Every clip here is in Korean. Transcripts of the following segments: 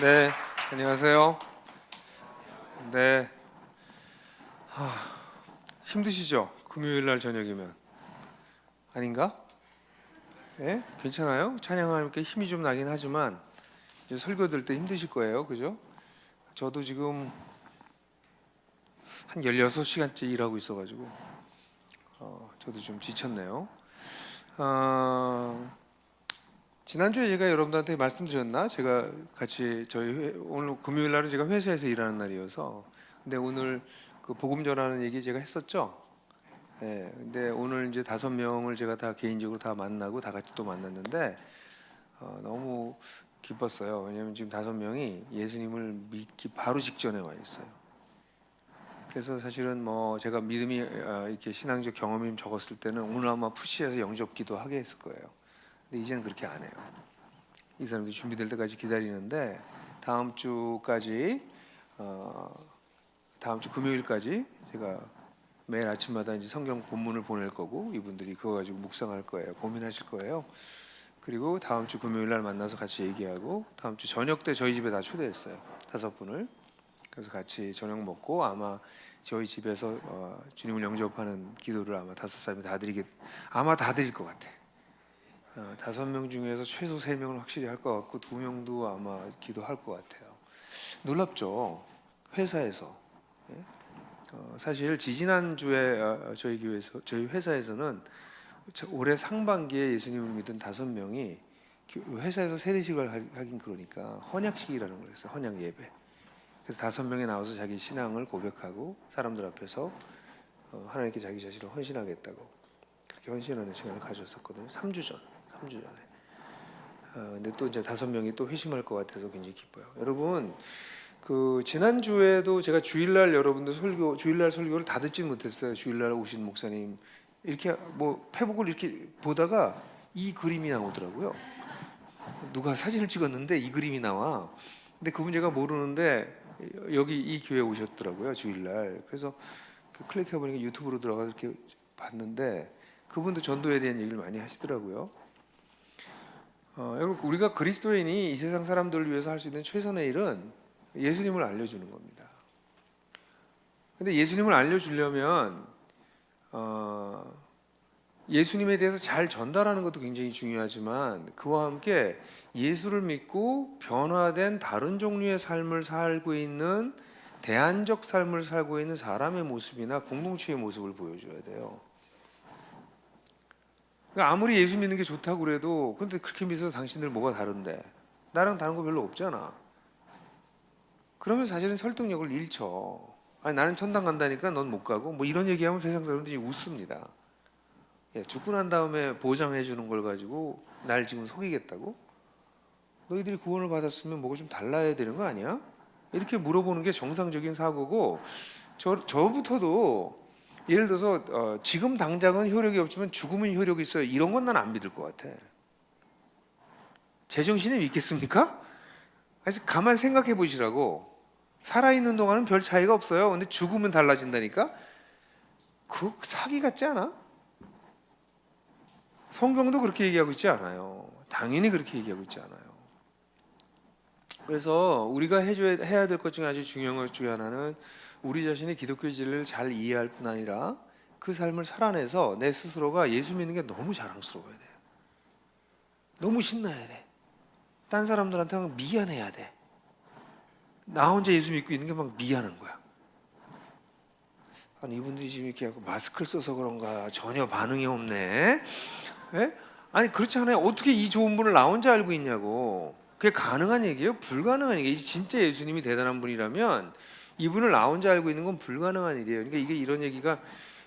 네, 안녕하세요. 네, 힘드시죠? 금요일 날 저녁이면 아닌가? 예? 괜찮아요? 찬양하니까 힘이 좀 나긴 하지만 이제 설교 들 때 힘드실 거예요, 그죠? 저도 지금 한 16시간째 일하고 있어가지고 저도 좀 지쳤네요. 어, 지난주에 제가 여러분들한테 말씀드렸나? 제가 같이 오늘 금요일 날은 제가 회사에서 일하는 날이어서 근데 오늘 그 복음 전하는 얘기 제가 했었죠? 네, 근데 오늘 이제 5명을 제가 다 개인적으로 다 만나고 다 같이 또 만났는데 너무 기뻤어요. 왜냐하면 지금 5명이 예수님을 믿기 바로 직전에 와 있어요. 그래서 사실은 뭐 제가 믿음이 이렇게 신앙적 경험이 적었을 때는 오늘 아마 푸시해서 영접기도 하게 했을 거예요. 근데 이제는 그렇게 안 해요. 이 사람들이 준비될 때까지 기다리는데 다음 주까지 다음 주 금요일까지 제가 매일 아침마다 이제 성경 본문을 보낼 거고 이분들이 그거 가지고 묵상할 거예요. 고민하실 거예요. 그리고 다음 주 금요일 날 만나서 같이 얘기하고 다음 주 저녁 때 저희 집에 다 초대했어요. 5분을. 그래서 같이 저녁 먹고 아마 저희 집에서 주님을 영접하는 기도를 아마 5사람이 아마 다 드릴 것 같아. 5명 중에서 최소 3명은 확실히 할 것 같고 2명도 아마 기도할 것 같아요. 놀랍죠? 회사에서. 예? 사실 지지난주에 저희 교회에서 저희 회사에서는 올해 상반기에 예수님을 믿은 5명이 회사에서 세례식을 하긴 그러니까 헌약식이라는 걸 했어요. 헌약 예배. 그래서 5명이 나와서 자기 신앙을 고백하고 사람들 앞에서 하나님께 자기 자신을 헌신하겠다고 그렇게 헌신하는 시간을 가졌었거든요. 3주 전에. 근데 또 이제 5명이 또 회심할 것 같아서 굉장히 기뻐요. 여러분 그 지난주에도 제가 주일날 여러분들 주일날 설교를 다 듣지 못했어요. 주일날 오신 목사님 이렇게 뭐 페북을 이렇게 보다가 이 그림이 나오더라고요. 누가 사진을 찍었는데 이 그림이 나와. 근데 그분 제가 모르는데 여기 이 교회 오셨더라고요. 주일날. 그래서 클릭해 보니까 유튜브로 들어가서 이렇게 봤는데 그분도 전도에 대한 얘기를 많이 하시더라고요. 여러분 우리가 그리스도인이 이 세상 사람들을 위해서 할 수 있는 최선의 일은 예수님을 알려주는 겁니다. 근데 예수님을 알려주려면 예수님에 대해서 잘 전달하는 것도 굉장히 중요하지만 그와 함께 예수를 믿고 변화된 다른 종류의 삶을 살고 있는 대안적 삶을 살고 있는 사람의 모습이나 공동체의 모습을 보여줘야 돼요. 그러니까 아무리 예수 믿는 게 좋다고 그래도 근데 그렇게 믿어서 당신들 뭐가 다른데 나랑 다른 거 별로 없잖아. 그러면 사실은 설득력을 잃죠. 아니 나는 천당 간다니까 넌 못 가고 뭐 이런 얘기하면 세상 사람들이 웃습니다. 죽고 난 다음에 보장해 주는 걸 가지고 날 지금 속이겠다고? 너희들이 구원을 받았으면 뭐가 좀 달라야 되는 거 아니야? 이렇게 물어보는 게 정상적인 사고고 저부터도 예를 들어서 지금 당장은 효력이 없지만 죽으면 효력이 있어요. 이런 건 난 안 믿을 것 같아. 제정신에 믿겠습니까? 그래서 가만 생각해 보시라고. 살아있는 동안은 별 차이가 없어요. 근데 죽으면 달라진다니까? 그 사기 같지 않아? 성경도 그렇게 얘기하고 있지 않아요. 당연히 그렇게 얘기하고 있지 않아요. 그래서 우리가 해야 될 것 중에 아주 중요한 것 중에 하나는 우리 자신의 기독교 진리를 잘 이해할 뿐 아니라 그 삶을 살아내서 내 스스로가 예수 믿는 게 너무 자랑스러워야 돼요. 너무 신나야 돼. 딴 사람들한테 막 미안해야 돼. 나 혼자 예수 믿고 있는 게 막 미안한 거야. 아니 이분들이 지금 이렇게 하고 마스크를 써서 그런가 전혀 반응이 없네. 예? 아니 그렇지 않아요. 어떻게 이 좋은 분을 나 혼자 알고 있냐고. 그게 가능한 얘기예요? 불가능한 얘기예요. 진짜 예수님이 대단한 분이라면 이분을 나 혼자 알고 있는 건 불가능한 일이에요. 그러니까 이게 이런 얘기가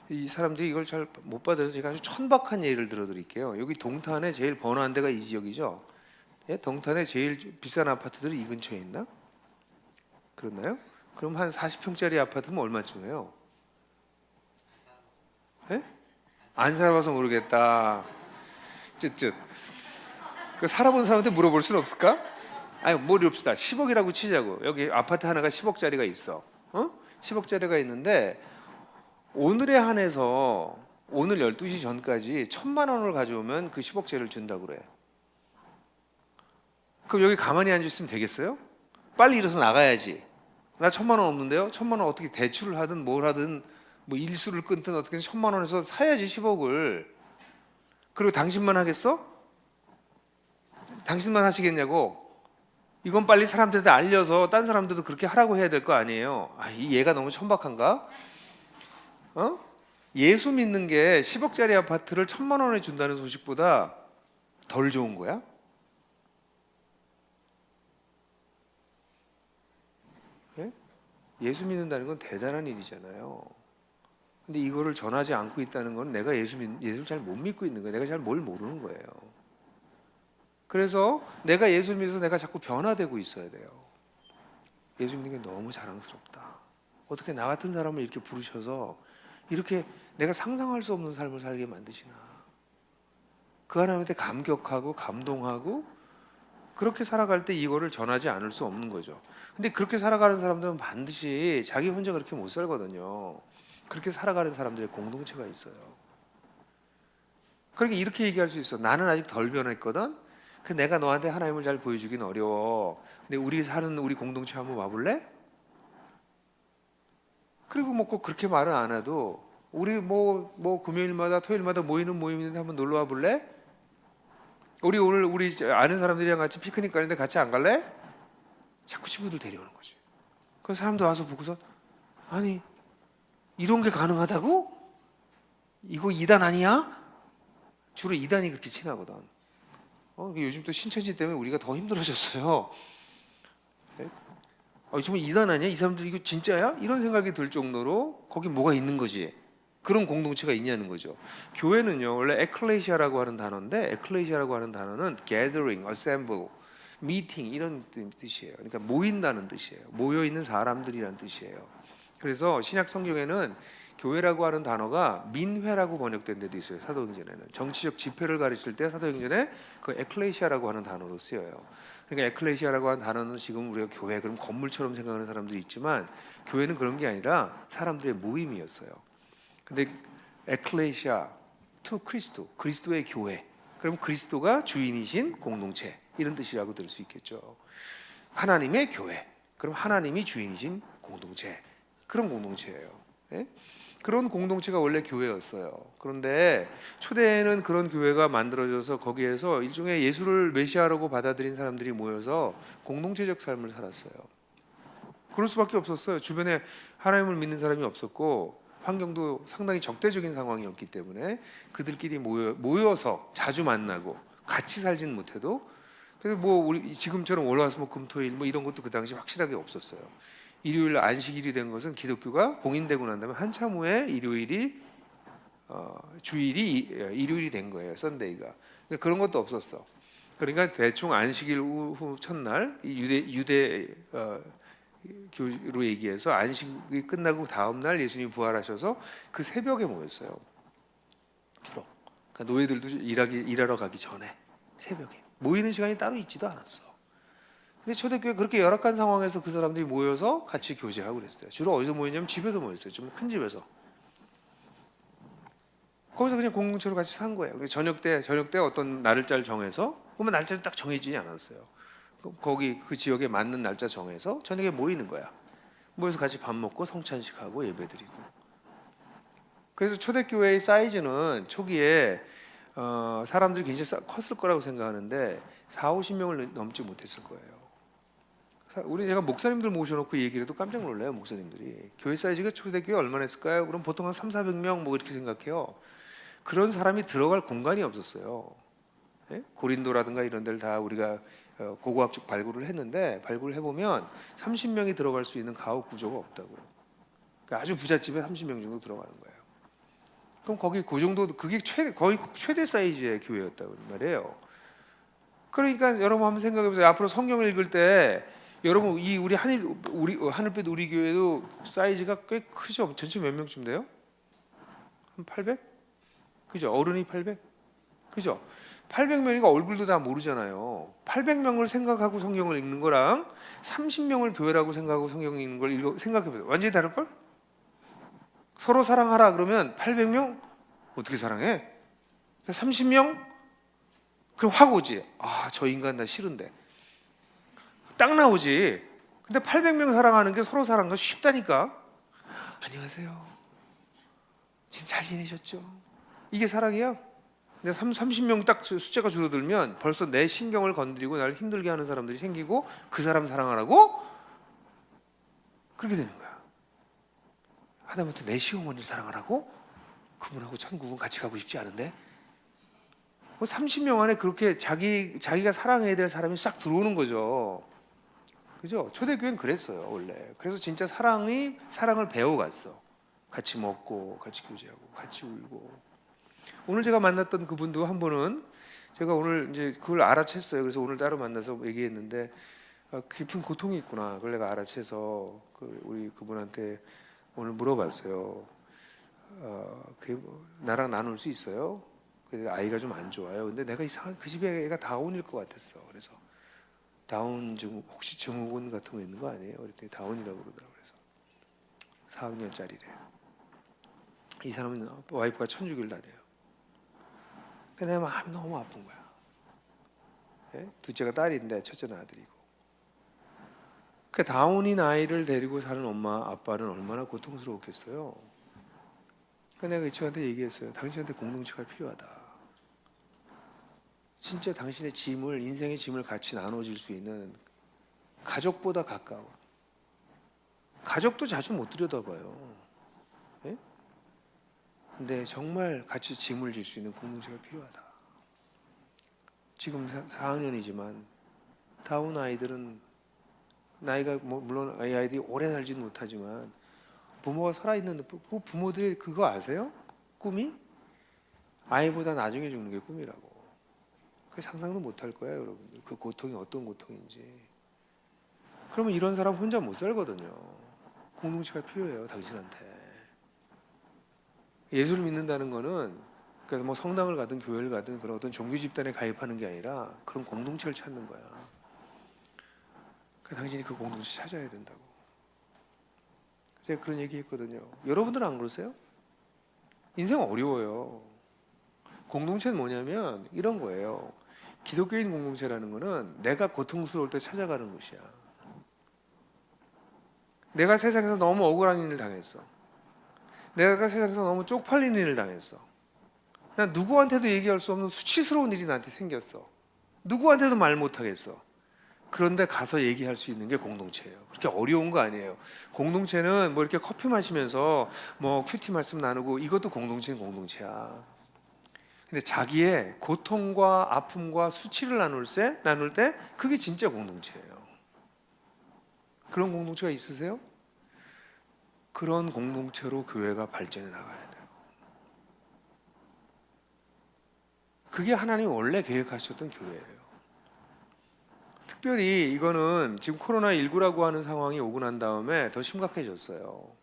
이 사람들이 이걸 잘 못 받아서 제가 아주 천박한 예를 들어드릴게요. 여기 동탄에 제일 번화한 데가 이 지역이죠. 예? 동탄에 제일 비싼 아파트들이 이 근처에 있나? 그렇나요? 그럼 한 40평짜리 아파트면 얼마쯤이에요? 예? 안 살아봐서 모르겠다. 쯧쯧. 그 살아본 사람한테 물어볼 수는 없을까? 아니 뭐 이럽시다. 10억이라고 치자고. 여기 아파트 하나가 10억짜리가 있어. 10억짜리가 있는데 오늘에 한해서 오늘 12시 전까지 1,000만 원을 가져오면 그 10억짜리를 준다고 그래. 그럼 여기 가만히 앉아 있으면 되겠어요? 빨리 일어서 나가야지. 나 1,000만 원 없는데요. 1,000만 원 어떻게 대출을 하든 뭘 하든 뭐 일수를 끊든 어떻게 1,000만 원에서 사야지 10억을. 그리고 당신만 하겠어? 당신만 하시겠냐고. 이건 빨리 사람들한테 알려서 딴 사람들도 그렇게 하라고 해야 될 거 아니에요. 이 얘가 너무 천박한가? 예수 믿는 게 10억짜리 아파트를 1,000만 원에 준다는 소식보다 덜 좋은 거야? 네? 예수 믿는다는 건 대단한 일이잖아요. 근데 이거를 전하지 않고 있다는 건 내가 예수를 잘 못 믿고 있는 거예요. 내가 잘 뭘 모르는 거예요. 그래서 내가 예수를 믿어서 내가 자꾸 변화되고 있어야 돼요. 예수 믿는 게 너무 자랑스럽다. 어떻게 나 같은 사람을 이렇게 부르셔서 이렇게 내가 상상할 수 없는 삶을 살게 만드시나. 그 하나님한테 감격하고 감동하고 그렇게 살아갈 때 이거를 전하지 않을 수 없는 거죠. 근데 그렇게 살아가는 사람들은 반드시 자기 혼자 그렇게 못 살거든요. 그렇게 살아가는 사람들의 공동체가 있어요. 그러니까 이렇게 얘기할 수 있어. 나는 아직 덜 변했거든. 그 내가 너한테 하나님을 잘 보여주긴 어려워. 근데 우리 사는 우리 공동체 한번 와볼래? 그리고 뭐 꼭 그렇게 말은 안 해도 우리 뭐 금요일마다 토요일마다 모이는 모임인데 한번 놀러 와볼래? 우리 오늘 우리 아는 사람들이랑 같이 피크닉 가는데 같이 안 갈래? 자꾸 친구들 데려오는 거지. 그래서 사람들 와서 보고서 아니 이런 게 가능하다고? 이거 이단 아니야? 주로 이단이 그렇게 친하거든. 요즘 또 신천지 때문에 우리가 더 힘들어졌어요. 네? 정말 이단 아니야? 이 사람들 이거 진짜야? 이런 생각이 들 정도로 거기 뭐가 있는 거지. 그런 공동체가 있냐는 거죠. 교회는요 원래 에클레시아라고 하는 단어인데 에클레시아라고 하는 단어는 gathering, assemble, meeting 이런 뜻이에요. 그러니까 모인다는 뜻이에요. 모여 있는 사람들이란 뜻이에요. 그래서 신약 성경에는 교회라고 하는 단어가 민회라고 번역된 데도 있어요. 사도행전에는 정치적 집회를 가르칠 때 사도행전에 그 에클레시아라고 하는 단어로 쓰여요. 그러니까 에클레시아라고 하는 단어는 지금 우리가 교회 그럼 건물처럼 생각하는 사람들이 있지만 교회는 그런 게 아니라 사람들의 모임이었어요. 근데 에클레시아 투 크리스토, 그리스도의 교회. 그럼 그리스도가 주인이신 공동체 이런 뜻이라고 들을 수 있겠죠. 하나님의 교회. 그럼 하나님이 주인이신 공동체. 그런 공동체예요. 네? 그런 공동체가 원래 교회였어요. 그런데 초대에는 그런 교회가 만들어져서 거기에서 일종의 예수를 메시아라고 받아들인 사람들이 모여서 공동체적 삶을 살았어요. 그럴 수밖에 없었어요. 주변에 하나님을 믿는 사람이 없었고 환경도 상당히 적대적인 상황이었기 때문에 그들끼리 모여서 자주 만나고 같이 살지는 못해도 그래서 뭐 우리 지금처럼 월화수목금토일 뭐 이런 것도 그 당시 확실하게 없었어요. 일요일 안식일이 된 것은 기독교가 공인되고 난 다음에 한참 후에 일요일이 주일이 일요일이 된 거예요. 썬데이가. 그런 것도 없었어. 그러니까 대충 안식일 후 첫날 유대 교로 얘기해서 안식이 끝나고 다음 날 예수님이 부활하셔서 그 새벽에 모였어요. 주로. 그러니까 노예들도 일하러 가기 전에 새벽에 모이는 시간이 따로 있지도 않았어. 근데 초대교회 그렇게 열악한 상황에서 그 사람들이 모여서 같이 교제하고 그랬어요. 주로 어디서 모였냐면 집에서 모였어요. 좀 큰 집에서. 거기서 그냥 공동체로 같이 산 거예요. 저녁 때 어떤 날짜를 정해서 그러면 날짜를 딱 정해지지 않았어요. 거기 그 지역에 맞는 날짜 정해서 저녁에 모이는 거야. 모여서 같이 밥 먹고 성찬식하고 예배드리고. 그래서 초대교회의 사이즈는 초기에 사람들이 굉장히 컸을 거라고 생각하는데 4-50명을 넘지 못했을 거예요. 제가 목사님들 모셔놓고 얘기를 해도 깜짝 놀라요. 목사님들이 교회 사이즈가 초대교회 얼마나 했을까요? 그럼 보통 한 300-400명 뭐 이렇게 생각해요. 그런 사람이 들어갈 공간이 없었어요. 네? 고린도라든가 이런 데를 다 우리가 고고학적 발굴을 했는데 발굴을 해보면 30명이 들어갈 수 있는 가옥 구조가 없다고. 그러니까 아주 부잣집에 30명 정도 들어가는 거예요. 그럼 거기 그 정도 그게 거의 최대 사이즈의 교회였다고 말이에요. 그러니까 여러분 한번 생각해 보세요. 앞으로 성경을 읽을 때 여러분 우리 하늘빛 우리 교회도 사이즈가 꽤 크죠. 전체 몇 명쯤 돼요? 한 800? 그죠? 어른이 800? 그죠? 800명이니까 얼굴도 다 모르잖아요. 800명을 생각하고 성경을 읽는 거랑 30명을 교회라고 생각하고 성경을 읽는 걸 생각해 보세요. 완전히 다를 걸? 서로 사랑하라 그러면 800명 어떻게 사랑해? 30명? 그럼 확 오지. 저 인간 나 싫은데. 딱 나오지. 근데 800명 사랑하는 게 서로 사랑하는 거 쉽다니까. 안녕하세요. 지금 잘 지내셨죠? 이게 사랑이야? 근데 30명 딱 숫자가 줄어들면 벌써 내 신경을 건드리고 나를 힘들게 하는 사람들이 생기고 그 사람 사랑하라고? 그렇게 되는 거야. 하다못해 내 시어머니를 사랑하라고? 그분하고 천국은 같이 가고 싶지 않은데? 30명 안에 그렇게 자기가 사랑해야 될 사람이 싹 들어오는 거죠. 그죠? 초대교회는 그랬어요, 원래. 그래서 진짜 사랑을 배워갔어. 같이 먹고, 같이 교제하고, 같이 울고. 오늘 제가 만났던 그분도 한 분은 제가 오늘 이제 그걸 알아챘어요. 그래서 오늘 따로 만나서 얘기했는데 깊은 고통이 있구나. 그걸 내가 알아채서 우리 그분한테 오늘 물어봤어요. 나랑 나눌 수 있어요? 아이가 좀 안 좋아요. 근데 내가 이상하게 그 집에 애가 다운일 것 같았어. 그래서 다운 증후 혹시 증후군 같은 거 있는 거 아니에요? 그랬더니 다운이라고 그러더라고요. 그래서 4학년짜리래요. 이 사람은 와이프가 천주교를 다녀요. 내 마음이 너무 아픈 거야. 네? 둘째가 딸인데 첫째는 아들이고. 그 다운인 아이를 데리고 사는 엄마 아빠는 얼마나 고통스러웠겠어요. 내가 이 친구한테 얘기했어요. 당신한테 공동체가 필요하다. 진짜 당신의 짐을, 인생의 짐을 같이 나눠줄 수 있는 가족보다 가까운. 가족도 자주 못 들여다봐요. 네? 근데 정말 같이 짐을 질 수 있는 공동체가 필요하다. 지금 4학년이지만 다운 아이들은 나이가 물론 아이들이 오래 살지는 못하지만 부모가 살아있는 부모들이 그거 아세요? 꿈이? 아이보다 나중에 죽는 게 꿈이라고. 그 상상도 못할 거예요, 여러분들. 그 고통이 어떤 고통인지. 그러면 이런 사람 혼자 못 살거든요. 공동체가 필요해요, 당신한테. 예수를 믿는다는 거는 그래서 뭐 성당을 가든 교회를 가든 그런 어떤 종교 집단에 가입하는 게 아니라 그런 공동체를 찾는 거야. 당신이 그 공동체 찾아야 된다고. 제가 그런 얘기했거든요. 여러분들은 안 그러세요? 인생 어려워요. 공동체는 뭐냐면 이런 거예요. 기독교인 공동체라는 거는 내가 고통스러울 때 찾아가는 곳이야. 내가 세상에서 너무 억울한 일을 당했어. 내가 세상에서 너무 쪽팔린 일을 당했어. 난 누구한테도 얘기할 수 없는 수치스러운 일이 나한테 생겼어. 누구한테도 말 못하겠어. 그런데 가서 얘기할 수 있는 게 공동체예요. 그렇게 어려운 거 아니에요. 공동체는 뭐 이렇게 커피 마시면서 뭐 큐티 말씀 나누고 이것도 공동체는 공동체야. 근데 자기의 고통과 아픔과 수치를 나눌 때 그게 진짜 공동체예요. 그런 공동체가 있으세요? 그런 공동체로 교회가 발전해 나가야 돼요. 그게 하나님이 원래 계획하셨던 교회예요. 특별히 이거는 지금 코로나19라고 하는 상황이 오고 난 다음에 더 심각해졌어요.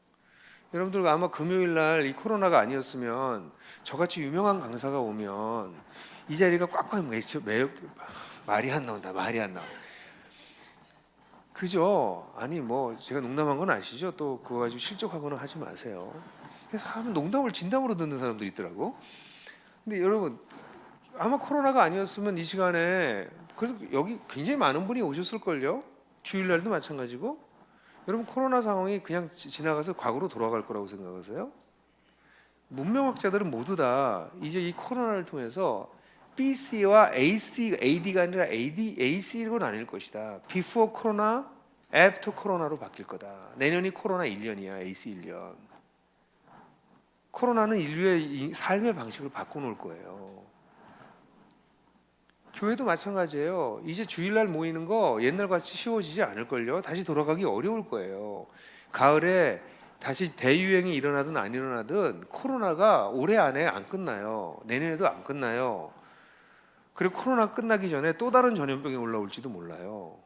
여러분들 아마 금요일 날 이 코로나가 아니었으면 저같이 유명한 강사가 오면 이 자리가 꽉꽉 말이 안 나온다. 말이 안 나와. 그죠? 아니 뭐 제가 농담한 건 아시죠? 또 그거 가지고 실족하거나 하지 마세요. 사람 농담을 진담으로 듣는 사람도 있더라고. 근데 여러분 아마 코로나가 아니었으면 이 시간에 그래도 여기 굉장히 많은 분이 오셨을걸요. 주일날도 마찬가지고. 여러분 코로나 상황이 그냥 지나가서 과거로 돌아갈 거라고 생각하세요? 문명학자들은 모두 다 이제 이 코로나를 통해서 BC와 AD가 아니라 AC로 나뉠 것이다. Before 코로나, After 코로나로 바뀔 거다. 내년이 코로나 1년이야. AC 1년. 코로나는 인류의 삶의 방식을 바꿔놓을 거예요. 교회도 마찬가지예요. 이제 주일날 모이는 거 옛날같이 쉬워지지 않을걸요. 다시 돌아가기 어려울 거예요. 가을에 다시 대유행이 일어나든 안 일어나든 코로나가 올해 안에 안 끝나요. 내년에도 안 끝나요. 그리고 코로나 끝나기 전에 또 다른 전염병이 올라올지도 몰라요.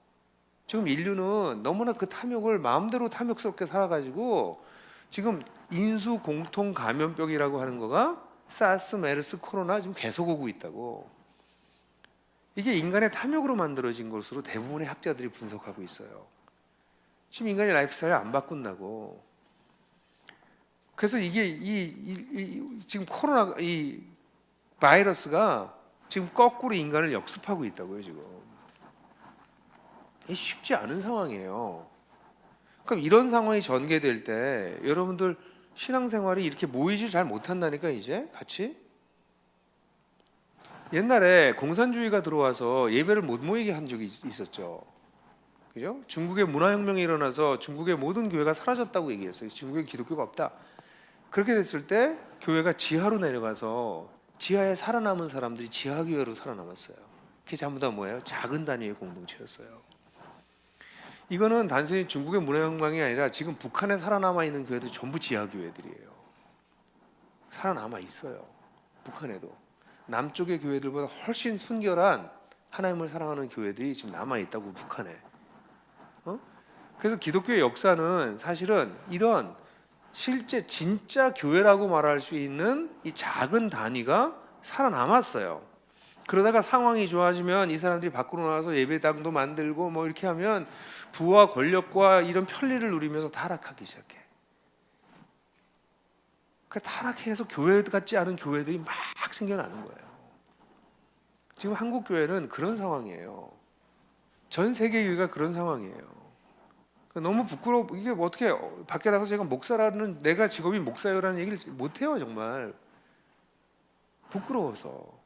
지금 인류는 너무나 그 탐욕을 마음대로 탐욕스럽게 살아가지고 지금 인수 공통 감염병이라고 하는 거가 사스, 메르스, 코로나 지금 계속 오고 있다고. 이게 인간의 탐욕으로 만들어진 것으로 대부분의 학자들이 분석하고 있어요. 지금 인간의 라이프 스타일을 안 바꾼다고. 그래서 이게 지금 코로나 이 바이러스가 지금 거꾸로 인간을 역습하고 있다고요. 지금 이게 쉽지 않은 상황이에요. 그럼 이런 상황이 전개될 때 여러분들 신앙생활이 이렇게 모이질 잘 못한다니까. 이제 같이 옛날에 공산주의가 들어와서 예배를 못 모이게 한 적이 있었죠. 그죠? 중국의 문화혁명이 일어나서 중국의 모든 교회가 사라졌다고 얘기했어요. 중국에 기독교가 없다. 그렇게 됐을 때 교회가 지하로 내려가서 지하에 살아남은 사람들이 지하교회로 살아남았어요. 그게 전부 다 뭐예요? 작은 단위의 공동체였어요. 이거는 단순히 중국의 문화혁명이 아니라 지금 북한에 살아남아 있는 교회도 전부 지하교회들이에요. 살아남아 있어요. 북한에도. 남쪽의 교회들보다 훨씬 순결한 하나님을 사랑하는 교회들이 지금 남아 있다고, 북한에. 그래서 기독교의 역사는 사실은 이런 실제 진짜 교회라고 말할 수 있는 이 작은 단위가 살아남았어요. 그러다가 상황이 좋아지면 이 사람들이 밖으로 나와서 예배당도 만들고 뭐 이렇게 하면 부와 권력과 이런 편리를 누리면서 타락하기 시작해. 그 타락해서 교회 같지 않은 교회들이 막 생겨나는 거예요. 지금 한국 교회는 그런 상황이에요. 전 세계 교회가 그런 상황이에요. 너무 부끄러워. 이게 뭐 어떻게 밖에 나가서 제가 목사라는, 내가 직업이 목사요라는 얘기를 못해요. 정말 부끄러워서.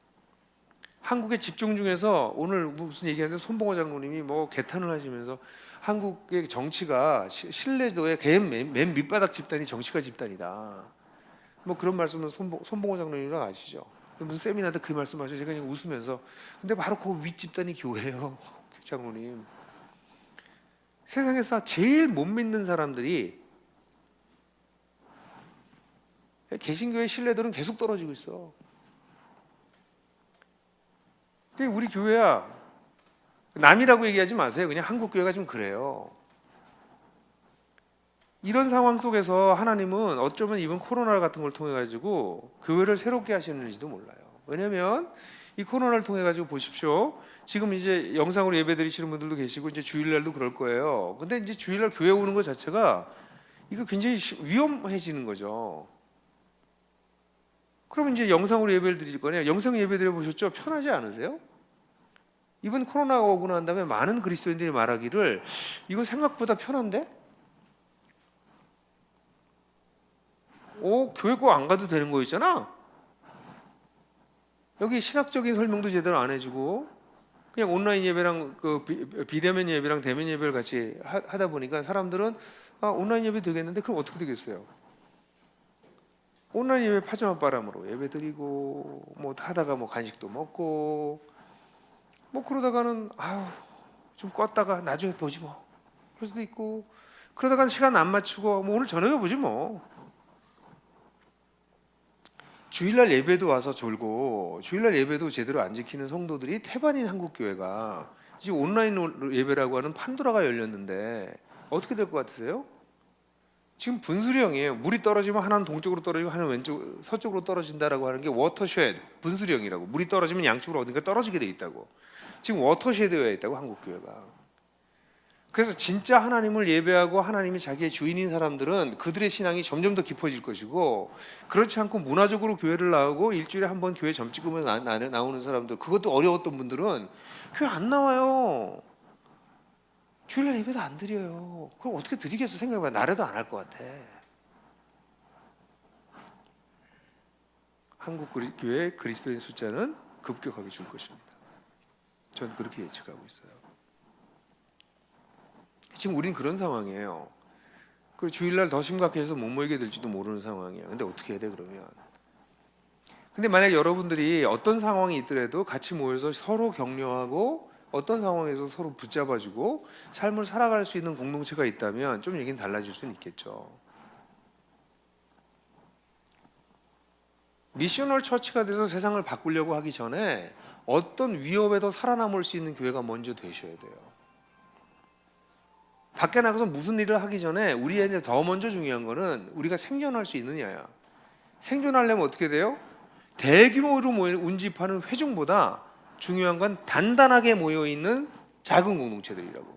한국의 직종 중에서 오늘 무슨 얘기하는데 손봉호 장로님이 뭐 개탄을 하시면서 한국의 정치가 신뢰도의 맨 밑바닥 집단이 정치가 집단이다. 뭐 그런 말씀은 손봉호 장로님이랑 아시죠? 무슨 세미나 때 그 말씀하셔서 제가 그냥 웃으면서, 근데 바로 그 윗 집단이 교회예요. 장로님. 세상에서 제일 못 믿는 사람들이 개신교의 신뢰도는 계속 떨어지고 있어. 우리 교회야, 남이라고 얘기하지 마세요. 그냥 한국 교회가 좀 그래요. 이런 상황 속에서 하나님은 어쩌면 이번 코로나 같은 걸 통해 가지고 교회를 새롭게 하시는지도 몰라요. 왜냐하면 이 코로나를 통해 가지고 보십시오. 지금 이제 영상으로 예배 드리시는 분들도 계시고 이제 주일날도 그럴 거예요. 근데 이제 주일날 교회 오는 것 자체가 이거 굉장히 위험해지는 거죠. 그럼 이제 영상으로 예배를 드릴 거냐? 영상 예배 드려 보셨죠? 편하지 않으세요? 이번 코로나가 오고 난 다음에 많은 그리스도인들이 말하기를 이거 생각보다 편한데? 교회 꼭 안 가도 되는 거 있잖아. 여기 신학적인 설명도 제대로 안 해주고 그냥 온라인 예배랑 그 비대면 예배랑 대면 예배를 같이 하다 보니까 사람들은 온라인 예배 되겠는데 그럼 어떻게 되겠어요? 온라인 예배 파자마 바람으로 예배 드리고 뭐 하다가 뭐 간식도 먹고 뭐 그러다가는 좀 껐다가 나중에 보지 뭐 그럴 수도 있고, 그러다가 시간 안 맞추고 뭐 오늘 저녁에 보지 뭐. 주일날 예배도 와서 졸고 주일날 예배도 제대로 안 지키는 성도들이 태반인 한국 교회가 지금 온라인 예배라고 하는 판도라가 열렸는데 어떻게 될 것 같으세요? 지금 분수령이에요. 물이 떨어지면 하나는 동쪽으로 떨어지고 하나는 왼쪽 서쪽으로 떨어진다라고 하는 게 워터쉐드, 분수령이라고. 물이 떨어지면 양쪽으로 어딘가 떨어지게 돼 있다고. 지금 워터쉐드에 있다고 한국 교회가. 그래서 진짜 하나님을 예배하고 하나님이 자기의 주인인 사람들은 그들의 신앙이 점점 더 깊어질 것이고, 그렇지 않고 문화적으로 교회를 나오고 일주일에 한 번 교회 점찍으면 나오는 사람들, 그것도 어려웠던 분들은 교회 안 나와요. 주일날 예배도 안 드려요. 그럼 어떻게 드리겠어? 생각해봐. 나라도 안 할 것 같아. 한국 교회 그리스도인 숫자는 급격하게 줄 것입니다. 저는 그렇게 예측하고 있어요. 지금 우린 그런 상황이에요. 그리고 주일날 더 심각해서 못 모이게 될지도 모르는 상황이에요. 근데 어떻게 해야 돼 그러면? 근데 만약 여러분들이 어떤 상황이 있더라도 같이 모여서 서로 격려하고 어떤 상황에서 서로 붙잡아주고 삶을 살아갈 수 있는 공동체가 있다면 좀 얘기는 달라질 수는 있겠죠. 미셔널 처치가 돼서 세상을 바꾸려고 하기 전에 어떤 위협에도 살아남을 수 있는 교회가 먼저 되셔야 돼요. 밖에 나가서 무슨 일을 하기 전에 우리에게 더 먼저 중요한 거는 우리가 생존할 수 있느냐야. 생존하려면 어떻게 돼요? 대규모로 운집하는 회중보다 중요한 건 단단하게 모여있는 작은 공동체들이라고.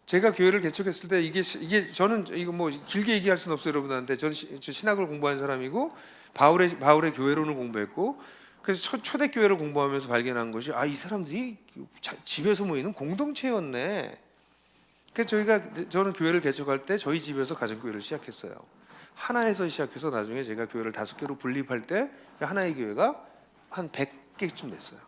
제가 교회를 개척했을 때 이게 저는 이거 뭐 길게 얘기할 수는 없어요 여러분한테. 저는 신학을 공부한 사람이고 바울의 교회론을 공부했고, 그래서 초대교회를 공부하면서 발견한 것이 이 사람들이 집에서 모이는 공동체였네. 그래서 저는 교회를 개척할 때 저희 집에서 가정교회를 시작했어요. 하나에서 시작해서 나중에 제가 교회를 5개로 분립할 때 하나의 교회가 한 100개쯤 됐어요.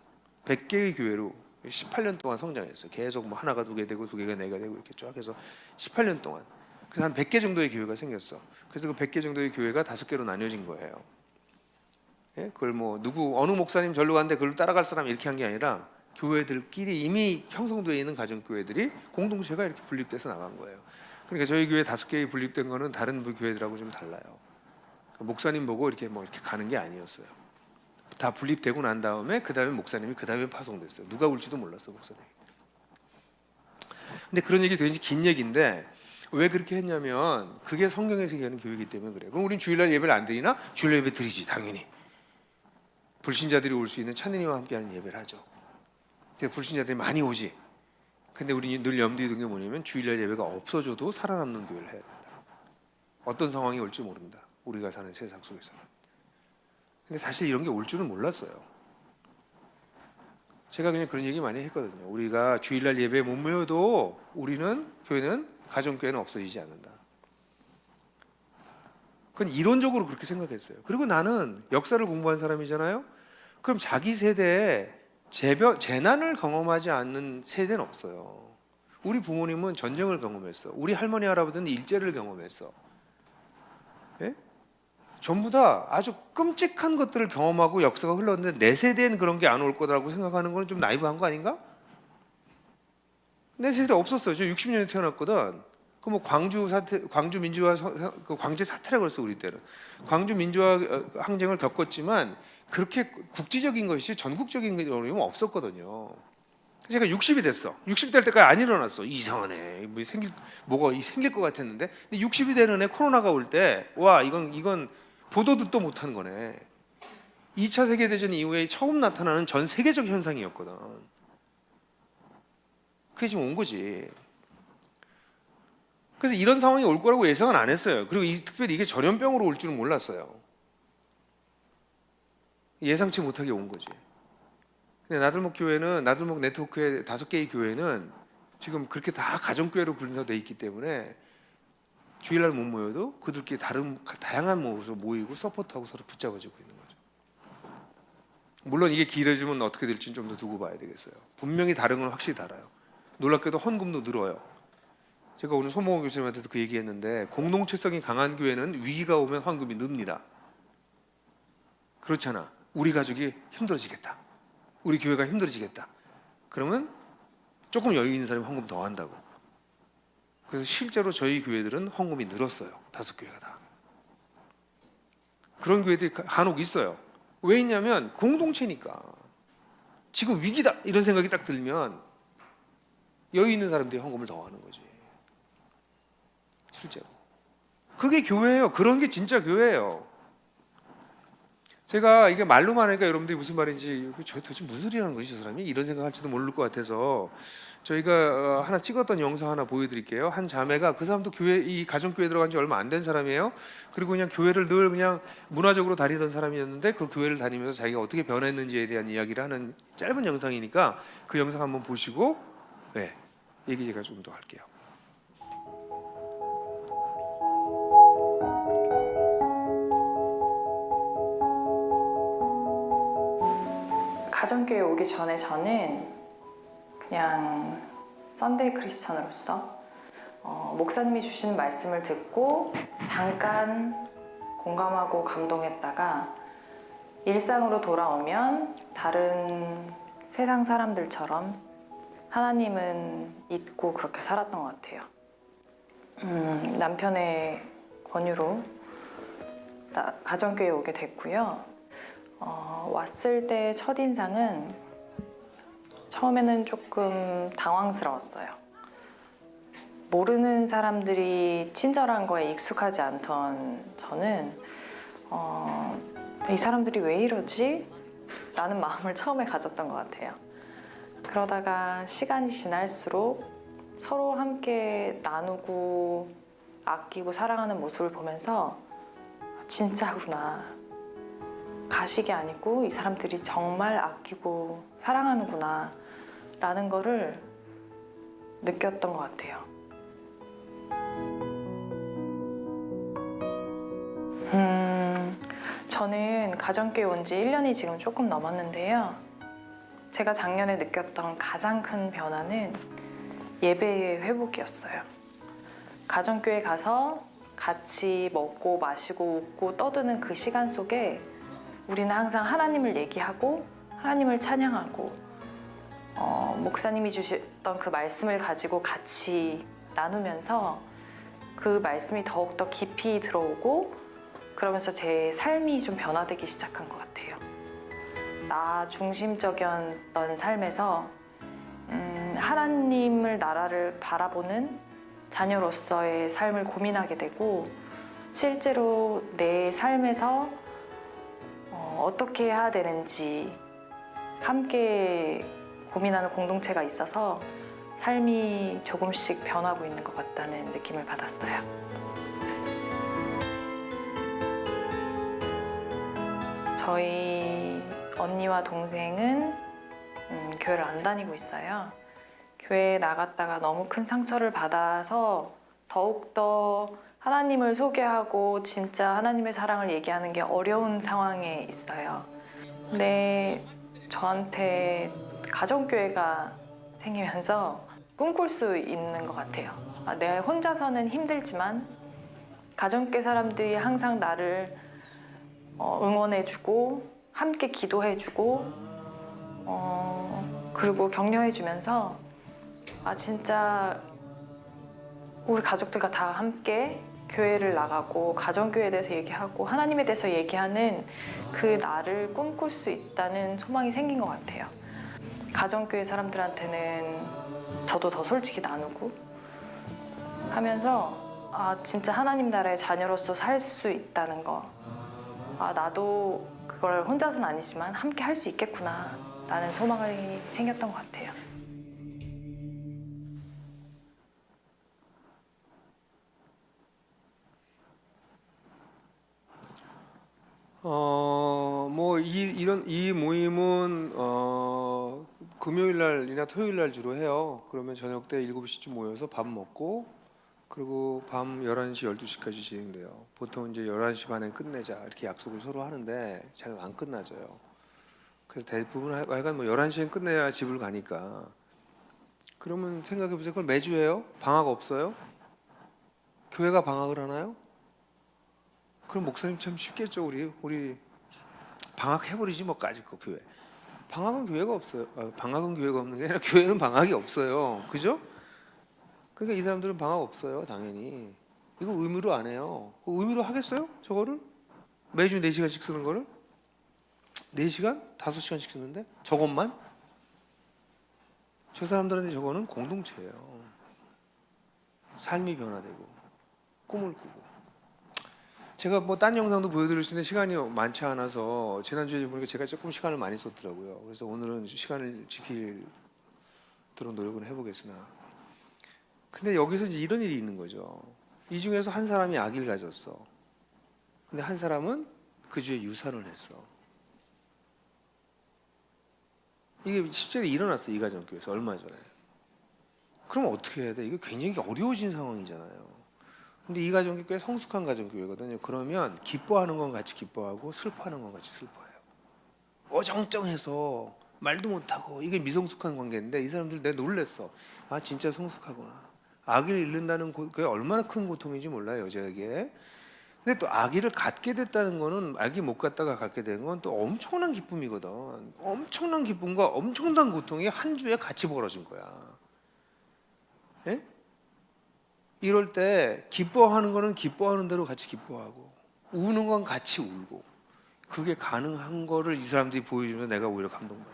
100개의 교회로 18년 동안 성장했어요. 계속 뭐 하나가 2개 되고 2개가 4개가 되고 이렇게 쫙 해서 18년 동안. 그래서 한 100개 정도의 교회가 생겼어. 그래서 그 100개 정도의 교회가 5개로 나뉘어진 거예요. 예? 그걸 뭐 어느 목사님 절로 갔는데 그걸 따라갈 사람 이렇게 한 게 아니라 교회들끼리 이미 형성되어 있는 가정교회들이 공동체가 이렇게 분립돼서 나간 거예요. 그러니까 저희 교회 5개의 분립된 거는 다른 교회들하고 좀 달라요. 목사님 보고 이렇게 가는 게 아니었어요. 다 분립되고 난 다음에 그 다음에 목사님이 그 다음에 파송됐어요. 누가 올지도 몰랐어 목사님. 근데 그런 얘기 되게 긴 얘기인데 왜 그렇게 했냐면 그게 성경에서 얘기하는 교회이기 때문에 그래요. 그럼 우린 주일날 예배를 안 드리나? 주일날 예배 드리지 당연히. 불신자들이 올 수 있는 찬은이와 함께하는 예배를 하죠. 불신자들이 많이 오지. 근데 우리 늘 염두에 두는 게 뭐냐면 주일날 예배가 없어져도 살아남는 교회를 해야 된다. 어떤 상황이 올지 모른다. 우리가 사는 세상 속에서는. 근데 사실 이런 게 올 줄은 몰랐어요. 제가 그냥 그런 얘기 많이 했거든요. 우리가 주일날 예배에 못 모여도 교회는 가정교회는 없어지지 않는다. 그건 이론적으로 그렇게 생각했어요. 그리고 나는 역사를 공부한 사람이잖아요. 그럼 자기 세대에 재난을 경험하지 않는 세대는 없어요. 우리 부모님은 전쟁을 경험했어. 우리 할머니 할아버지는 일제를 경험했어. 예? 전부 다 아주 끔찍한 것들을 경험하고 역사가 흘렀는데 내 세대에는 그런 게 안 올 거라고 생각하는 건 좀 나이브한 거 아닌가? 내 세대 없었어요. 저 60년에 태어났거든. 그 뭐 광주 민주화 그 광제 사태라고 그랬어 우리 때는. 광주 민주화 항쟁을 겪었지만 그렇게 국지적인 것이 전국적인 어려움은 없었거든요. 제가 60이 됐어. 60 될 때까지 안 일어났어. 이상하네. 뭐가 생길 것 같았는데. 근데 60이 되는 애 코로나가 올 때 와 이건 보도 듣도 못한 거네. 2차 세계대전 이후에 처음 나타나는 전 세계적 현상이었거든. 그게 지금 온 거지. 그래서 이런 상황이 올 거라고 예상은 안 했어요. 그리고 특별히 이게 전염병으로 올 줄은 몰랐어요. 예상치 못하게 온 거지. 근데 나들목 네트워크의 5개의 교회는 지금 그렇게 다 가정교회로 분사되어 있기 때문에 주일날 못 모여도 그들끼리 다양한 모습으로 모이고 서포트하고 서로 붙잡아주고 있는 거죠. 물론 이게 길어지면 어떻게 될지는 좀 더 두고 봐야 되겠어요. 분명히 다른 건 확실히 달라요. 놀랍게도 헌금도 늘어요. 제가 오늘 손봉호 교수님한테도 그 얘기했는데 공동체성이 강한 교회는 위기가 오면 헌금이 늡니다. 그렇잖아. 우리 가족이 힘들어지겠다. 우리 교회가 힘들어지겠다. 그러면 조금 여유 있는 사람이 헌금 더 한다고. 그래서 실제로 저희 교회들은 헌금이 늘었어요. 5교회가 다. 그런 교회들이 간혹 있어요. 왜 있냐면 공동체니까. 지금 위기다 이런 생각이 딱 들면 여유 있는 사람들이 헌금을 더 하는 거지. 실제로. 그게 교회예요. 그런 게 진짜 교회예요. 제가 이게 말로만 하니까 여러분들이 무슨 말인지 저 도대체 무슨 소리라는 거지 저 사람이? 이런 생각할지도 모를 것 같아서 저희가 하나 찍었던 영상 하나 보여드릴게요. 한 자매가 그 사람도 이 가정교회 들어간 지 얼마 안 된 사람이에요. 그리고 그냥 교회를 늘 그냥 문화적으로 다니던 사람이었는데 그 교회를 다니면서 자기가 어떻게 변했는지에 대한 이야기를 하는 짧은 영상이니까 그 영상 한번 보시고 얘기 제가 좀 더 할게요. 가정교회 오기 전에 저는 그냥 썬데이 크리스천으로서 목사님이 주신 말씀을 듣고 잠깐 공감하고 감동했다가 일상으로 돌아오면 다른 세상 사람들처럼 하나님은 잊고 그렇게 살았던 것 같아요. 남편의 권유로 가정교회 오게 됐고요. 왔을 때 첫인상은 처음에는 조금 당황스러웠어요. 모르는 사람들이 친절한 거에 익숙하지 않던 저는 이 사람들이 왜 이러지? 라는 마음을 처음에 가졌던 것 같아요. 그러다가 시간이 지날수록 서로 함께 나누고 아끼고 사랑하는 모습을 보면서 진짜구나. 가식이 아니고 이 사람들이 정말 아끼고 사랑하는구나 라는 거를 느꼈던 것 같아요. 저는 가정교회 온 지 1년이 지금 조금 넘었는데요. 제가 작년에 느꼈던 가장 큰 변화는 예배의 회복이었어요. 가정교회 가서 같이 먹고 마시고 웃고 떠드는 그 시간 속에 우리는 항상 하나님을 얘기하고 하나님을 찬양하고 목사님이 주셨던 그 말씀을 가지고 같이 나누면서 그 말씀이 더욱더 깊이 들어오고 그러면서 제 삶이 좀 변화되기 시작한 것 같아요. 나 중심적이었던 삶에서 하나님을 나라를 바라보는 자녀로서의 삶을 고민하게 되고 실제로 내 삶에서 어떻게 해야 되는지 함께 고민하는 공동체가 있어서 삶이 조금씩 변하고 있는 것 같다는 느낌을 받았어요. 저희 언니와 동생은 교회를 안 다니고 있어요. 교회에 나갔다가 너무 큰 상처를 받아서 더욱더 하나님을 소개하고 진짜 하나님의 사랑을 얘기하는 게 어려운 상황에 있어요. 근데 저한테 가정교회가 생기면서 꿈꿀 수 있는 것 같아요. 내가 혼자서는 힘들지만 가정교회 사람들이 항상 나를 응원해주고 함께 기도해주고 그리고 격려해주면서 진짜 우리 가족들과 다 함께 교회를 나가고 가정교회에 대해서 얘기하고 하나님에 대해서 얘기하는 그 나를 꿈꿀 수 있다는 소망이 생긴 것 같아요. 가정교회 사람들한테는 저도 더 솔직히 나누고 하면서 진짜 하나님 나라의 자녀로서 살 수 있다는 거 나도 그걸 혼자서는 아니지만 함께 할 수 있겠구나 라는 소망이 생겼던 것 같아요. 이 모임은 금요일 날이나 토요일 날 주로 해요. 그러면 저녁 때 7시쯤 모여서 밥 먹고 그리고 밤 11시, 12시까지 진행돼요. 보통 이제 11시 반에 끝내자 이렇게 약속을 서로 하는데 잘 안 끝나져요. 그래서 대부분 하여간 11시엔 끝내야 집을 가니까. 그러면 생각해 보세요. 그걸 매주 해요? 방학 없어요? 교회가 방학을 하나요? 그럼 목사님 참 쉽겠죠. 우리 방학 해버리지 뭐까짓 거 교회. 방학은 교회가 없어요. 방학은 교회가 없는 게 아니라 교회는 방학이 없어요. 그죠? 그러니까 이 사람들은 방학 없어요. 당연히. 이거 의무로 안 해요. 의무로 하겠어요? 저거를? 매주 4시간씩 쓰는 거를? 4시간? 5시간씩 쓰는데? 저것만? 저 사람들한테 저거는 공동체예요. 삶이 변화되고 꿈을 꾸고. 제가 딴 영상도 보여드릴 수 있는 시간이 많지 않아서 지난주에 보니까 제가 조금 시간을 많이 썼더라고요. 그래서 오늘은 시간을 지키도록 노력을 해보겠으나 근데 여기서 이제 이런 일이 있는 거죠. 이 중에서 한 사람이 아기를 가졌어. 근데 한 사람은 그 주에 유산을 했어. 이게 실제로 일어났어. 이 가정교회에서 얼마 전에. 그럼 어떻게 해야 돼? 이거 굉장히 어려워진 상황이잖아요. 근데 이 가정교회 꽤 성숙한 가정교회거든요. 그러면 기뻐하는 건 같이 기뻐하고 슬퍼하는 건 같이 슬퍼해요. 어정쩡해서 말도 못하고 이게 미성숙한 관계인데 이 사람들 내가 놀랬어. 진짜 성숙하구나. 아기를 잃는다는 그게 얼마나 큰 고통인지 몰라요. 여자에게. 근데 또 아기를 갖게 됐다는 거는 아기 못 갖다가 갖게 된 건 또 엄청난 기쁨이거든. 엄청난 기쁨과 엄청난 고통이 한 주에 같이 벌어진 거야. 예? 이럴 때 기뻐하는 거는 기뻐하는 대로 같이 기뻐하고 우는 건 같이 울고 그게 가능한 거를 이 사람들이 보여주면 내가 오히려 감동받는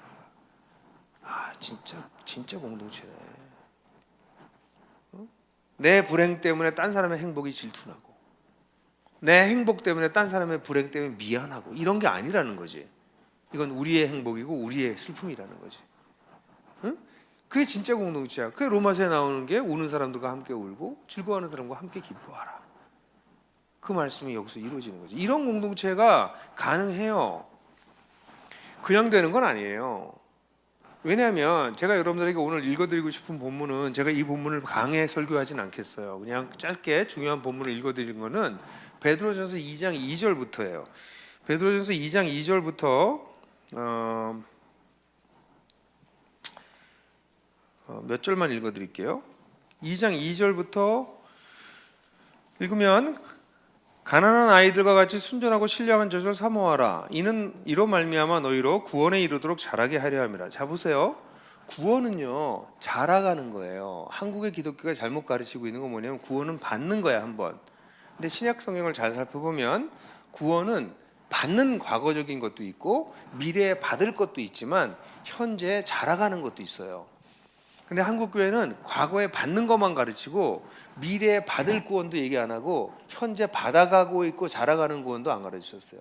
거야. 진짜 공동체네. 내 불행 때문에 딴 사람의 행복이 질투나고 내 행복 때문에 딴 사람의 불행 때문에 미안하고 이런 게 아니라는 거지. 이건 우리의 행복이고 우리의 슬픔이라는 거지. 응? 그게 진짜 공동체야. 그게 로마서에 나오는 게 우는 사람들과 함께 울고 즐거워하는 사람과 함께 기뻐하라. 그 말씀이 여기서 이루어지는 거지. 이런 공동체가 가능해요. 그냥 되는 건 아니에요. 왜냐하면 제가 여러분들에게 오늘 읽어드리고 싶은 본문은 제가 이 본문을 강해 설교하진 않겠어요. 그냥 짧게 중요한 본문을 읽어드린 거는 베드로전서 2장 2절부터예요. 베드로전서 2장 2절부터 몇 절만 읽어드릴게요. 2장 2절부터 읽으면 가난한 아이들과 같이 순전하고 신령한 젖을 사모하라. 이는 이로 말미암아 너희로 구원에 이르도록 자라게 하려 함이라. 자 보세요. 구원은요 자라가는 거예요. 한국의 기독교가 잘못 가르치고 있는 건 뭐냐면 구원은 받는 거야 한번. 근데 신약 성경을 잘 살펴보면 구원은 받는 과거적인 것도 있고 미래에 받을 것도 있지만 현재 자라가는 것도 있어요. 근데 한국 교회는 과거에 받는 것만 가르치고 미래에 받을 구원도 얘기 안 하고 현재 받아가고 있고 자라가는 구원도 안 가르치셨어요.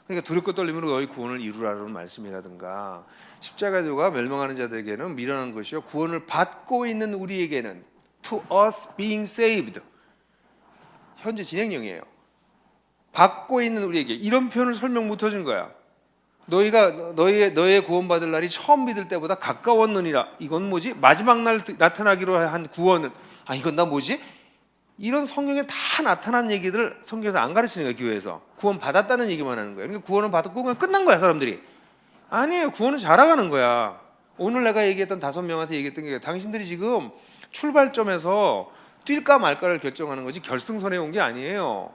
그러니까 두렵고 떨림으로 너희 구원을 이루라는 말씀이라든가 십자가의 도가 멸망하는 자들에게는 미련한 것이요 구원을 받고 있는 우리에게는 to us being saved 현재 진행형이에요. 받고 있는 우리에게 이런 표현을 설명 못 해준 거야. 너희가 너의 구원받을 날이 처음 믿을 때보다 가까웠느니라. 이건 뭐지? 마지막 날 나타나기로 한 구원은 이건 나 뭐지? 이런 성경에 다 나타난 얘기들 성경에서 안 가르치는 거야. 교회에서 구원 받았다는 얘기만 하는 거야. 그러니까 구원은 받았고 그냥 끝난 거야 사람들이. 아니에요. 구원은 자라가는 거야. 오늘 내가 얘기했던 5명한테 얘기했던 게 당신들이 지금 출발점에서 뛸까 말까를 결정하는 거지 결승선에 온 게 아니에요.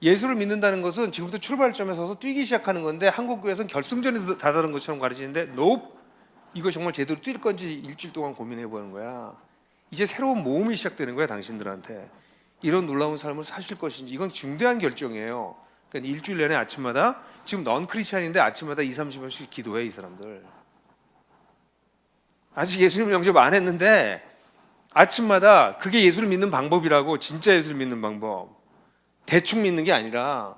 예수를 믿는다는 것은 지금부터 출발점에 서서 뛰기 시작하는 건데 한국 교회에서는 결승전에 다다른 것처럼 가르치는데 이거 정말 제대로 뛸 건지 일주일 동안 고민해 보는 거야. 이제 새로운 모험이 시작되는 거야 당신들한테. 이런 놀라운 삶을 사실 것인지 이건 중대한 결정이에요. 그러니까 일주일 내내 아침마다 지금 넌 크리스찬인데 아침마다 20-30분씩 기도해. 이 사람들 아직 예수님 영접 안 했는데 아침마다 그게 예수를 믿는 방법이라고. 진짜 예수를 믿는 방법. 대충 믿는 게 아니라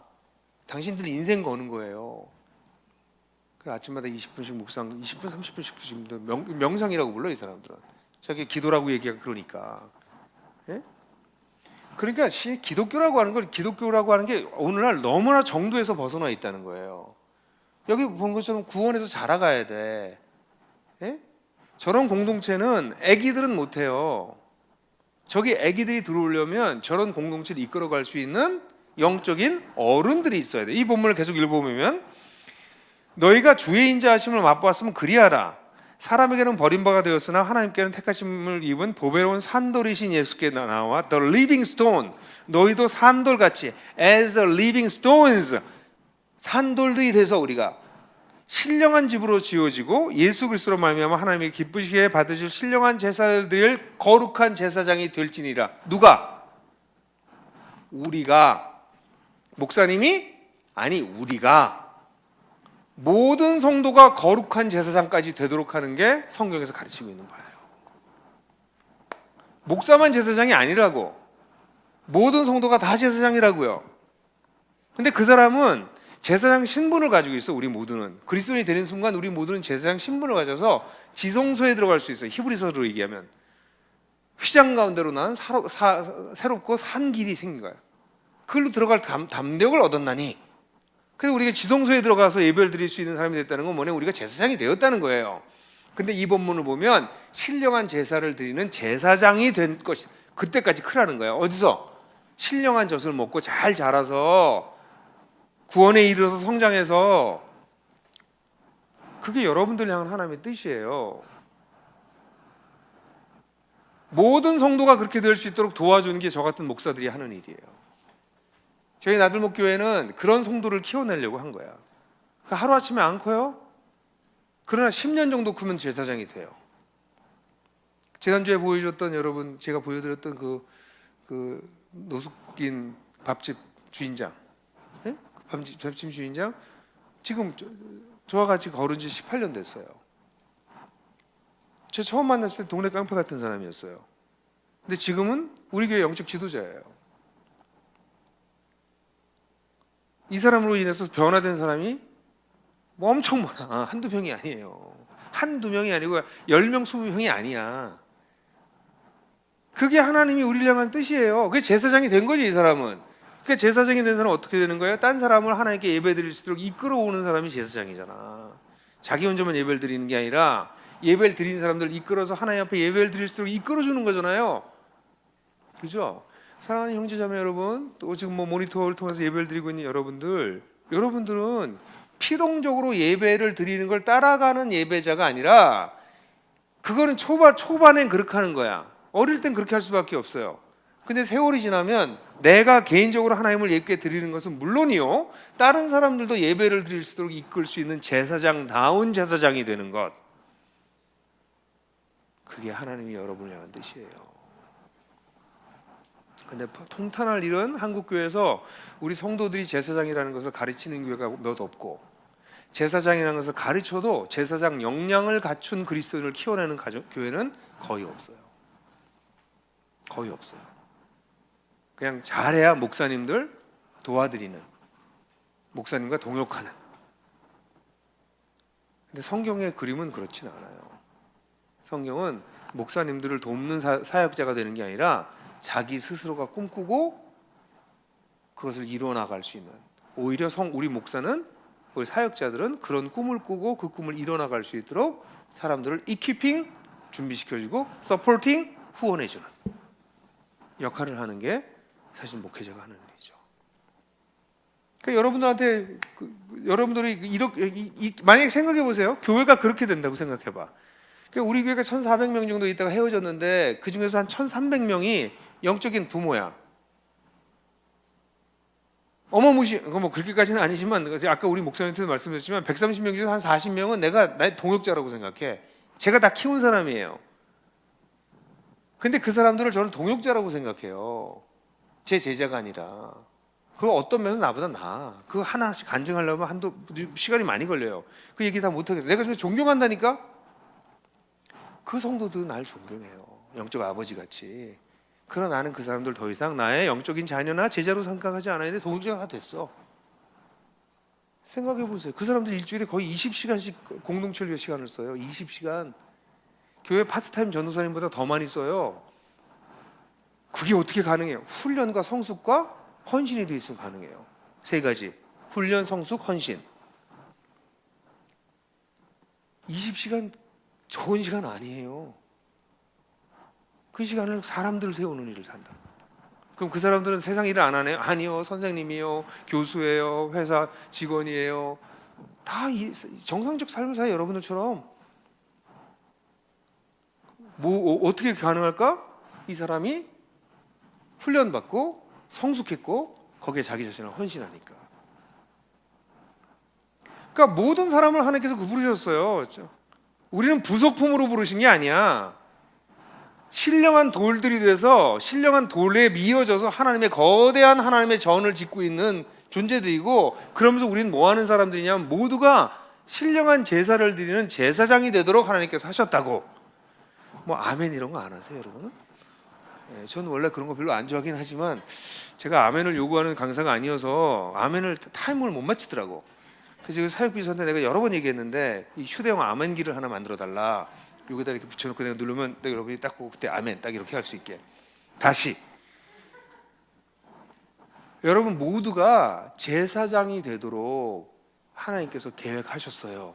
당신들 인생 거는 거예요. 그 아침마다 20분씩 묵상, 20분, 30분씩 지금 명상이라고 불러 이 사람들은. 저게 기도라고 얘기하고 그러니까. 예? 그러니까 기독교라고 하는 걸 기독교라고 하는 게 오늘날 너무나 정도에서 벗어나 있다는 거예요. 여기 본 것처럼 구원에서 자라가야 돼. 예? 저런 공동체는 애기들은 못해요. 저기 애기들이 들어오려면 저런 공동체를 이끌어갈 수 있는 영적인 어른들이 있어야 돼. 이 본문을 계속 읽어보면 너희가 주의 인자하심을 맛보았으면 그리하라. 사람에게는 버림바가 되었으나 하나님께는 택하심을 입은 보배로운 산돌이신 예수께 나와 The living stone. 너희도 산돌같이 as a living stones 산돌들이 돼서 우리가 신령한 집으로 지어지고 예수 그리스도로 말미암아 하나님이 기쁘시게 받으실 신령한 제사를 드릴 거룩한 제사장이 될지니라. 누가? 우리가. 목사님이? 아니 우리가. 모든 성도가 거룩한 제사장까지 되도록 하는 게 성경에서 가르치고 있는 바예요. 목사만 제사장이 아니라고. 모든 성도가 다 제사장이라고요. 근데 그 사람은 제사장 신분을 가지고 있어. 우리 모두는 그리스도인이 되는 순간 우리 모두는 제사장 신분을 가져서 지성소에 들어갈 수 있어요. 히브리서로 얘기하면 휘장 가운데로 난 새롭고 산 길이 생긴 거야. 그걸로 들어갈 담력을 얻었나니. 그래서 우리가 지성소에 들어가서 예배를 드릴 수 있는 사람이 됐다는 건 뭐냐? 우리가 제사장이 되었다는 거예요. 근데 이 본문을 보면 신령한 제사를 드리는 제사장이 된 것이 그때까지 크라는 거예요. 어디서? 신령한 젖을 먹고 잘 자라서 구원에 이르러서 성장해서. 그게 여러분들 향한 하나님의 뜻이에요. 모든 성도가 그렇게 될 수 있도록 도와주는 게 저 같은 목사들이 하는 일이에요. 저희 나들목 교회는 그런 성도를 키워내려고 한 거야. 그러니까 하루아침에 안 커요. 그러나 10년 정도 크면 제사장이 돼요. 지난주에 보여줬던 여러분, 제가 보여드렸던 그 노숙인 밥집 주인장, 네? 밥집 주인장 지금 저와 같이 걸은 지 18년 됐어요. 제가 처음 만났을 때 동네 깡패 같은 사람이었어요. 근데 지금은 우리 교회 영적 지도자예요. 이 사람으로 인해서 변화된 사람이 뭐 엄청 많아. 한두 명이 아니에요. 한두 명이 아니고 10명, 20명이 아니야. 그게 하나님이 우리를 향한 뜻이에요. 그게 제사장이 된 거지, 이 사람은. 그러니까 제사장이 된 사람은 어떻게 되는 거예요? 딴 사람을 하나님께 예배 드릴 수 있도록 이끌어오는 사람이 제사장이잖아. 자기 혼자만 예배를 드리는 게 아니라 예배를 드리는 사람들을 이끌어서 하나님 앞에 예배를 드릴 수 있도록 이끌어주는 거잖아요. 그죠? 사랑하는 형제자매 여러분, 또 지금 뭐 모니터를 통해서 예배를 드리고 있는 여러분들은 피동적으로 예배를 드리는 걸 따라가는 예배자가 아니라, 그거는 초반엔 그렇게 하는 거야. 어릴 땐 그렇게 할 수밖에 없어요. 근데 세월이 지나면 내가 개인적으로 하나님을 예쁘게 드리는 것은 물론이요, 다른 사람들도 예배를 드릴 수 있도록 이끌 수 있는 제사장다운 제사장이 되는 것, 그게 하나님이 여러분을 향한 뜻이에요. 근데 통탄할 일은 한국교회에서 우리 성도들이 제사장이라는 것을 가르치는 교회가 몇 없고, 제사장이라는 것을 가르쳐도 제사장 역량을 갖춘 그리스도인을 키워내는 교회는 거의 없어요. 거의 없어요. 그냥 잘해야 목사님들 도와드리는, 목사님과 동역하는. 근데 성경의 그림은 그렇진 않아요. 성경은 목사님들을 돕는 사역자가 되는 게 아니라 자기 스스로가 꿈꾸고 그것을 이루어 나갈 수 있는, 오히려 우리 목사는, 우리 사역자들은 그런 꿈을 꾸고 그 꿈을 이루어 나갈 수 있도록 사람들을 이퀴핑, 준비시켜주고 서포팅, 후원해주는 역할을 하는 게 사실 목회자가 하는 일이죠. 그러니까 여러분들한테 여러분들이 이렇게 만약에 생각해 보세요. 교회가 그렇게 된다고 생각해 봐. 그러니까 우리 교회가 1,400명 정도 있다가 헤어졌는데 그 중에서 한 1,300명이 영적인 부모야. 어마무시, 뭐 그렇게까지는 아니지만, 아까 우리 목사님한테도 말씀드렸지만 130명 중에 한 40명은 나의 동역자라고 생각해. 제가 다 키운 사람이에요. 근데 그 사람들을 저는 동역자라고 생각해요. 제 제자가 아니라. 그 어떤 면에서 나보다 나아. 그거 하나씩 간증하려면 시간이 많이 걸려요. 그 얘기 다 못하겠어. 내가 좀 존경한다니까? 그 성도도 날 존경해요. 영적 아버지 같이. 그러나 나는 그 사람들 더 이상 나의 영적인 자녀나 제자로 생각하지 않아야 돼. 동역자가 됐어. 생각해 보세요. 그 사람들 일주일에 거의 20시간씩 공동체를 위해 시간을 써요. 20시간. 교회 파트타임 전도사님보다 더 많이 써요. 그게 어떻게 가능해요? 훈련과 성숙과 헌신이 돼 있으면 가능해요. 세 가지. 훈련, 성숙, 헌신. 20시간 좋은 시간 아니에요. 그 시간을 사람들을 세우는 일을 산다. 그럼 그 사람들은 세상 일을 안 하네요? 아니요. 선생님이요, 교수예요, 회사 직원이에요. 다 정상적 삶을 사요. 여러분들처럼. 어떻게 가능할까? 이 사람이 훈련받고 성숙했고 거기에 자기 자신을 헌신하니까. 그러니까 모든 사람을 하나님께서 부르셨어요. 우리는 부속품으로 부르신 게 아니야. 신령한 돌들이 돼서 신령한 돌에 미어져서 하나님의 거대한 하나님의 전을 짓고 있는 존재들이고, 그러면서 우리는 뭐 하는 사람들이냐면 모두가 신령한 제사를 드리는 제사장이 되도록 하나님께서 하셨다고. 뭐 아멘 이런 거 안 하세요, 여러분? 네, 저는 원래 그런 거 별로 안 좋아하긴 하지만 제가 아멘을 요구하는 강사가 아니어서 아멘을 타임을 못 맞추더라고. 그래서 사역비서한테 내가 여러 번 얘기했는데 이 휴대용 아멘기를 하나 만들어 달라. 여기다 이렇게 붙여놓고 내가 누르면 여러분이 딱 보고 그때 아멘 딱 이렇게 할 수 있게. 다시 여러분 모두가 제사장이 되도록 하나님께서 계획하셨어요.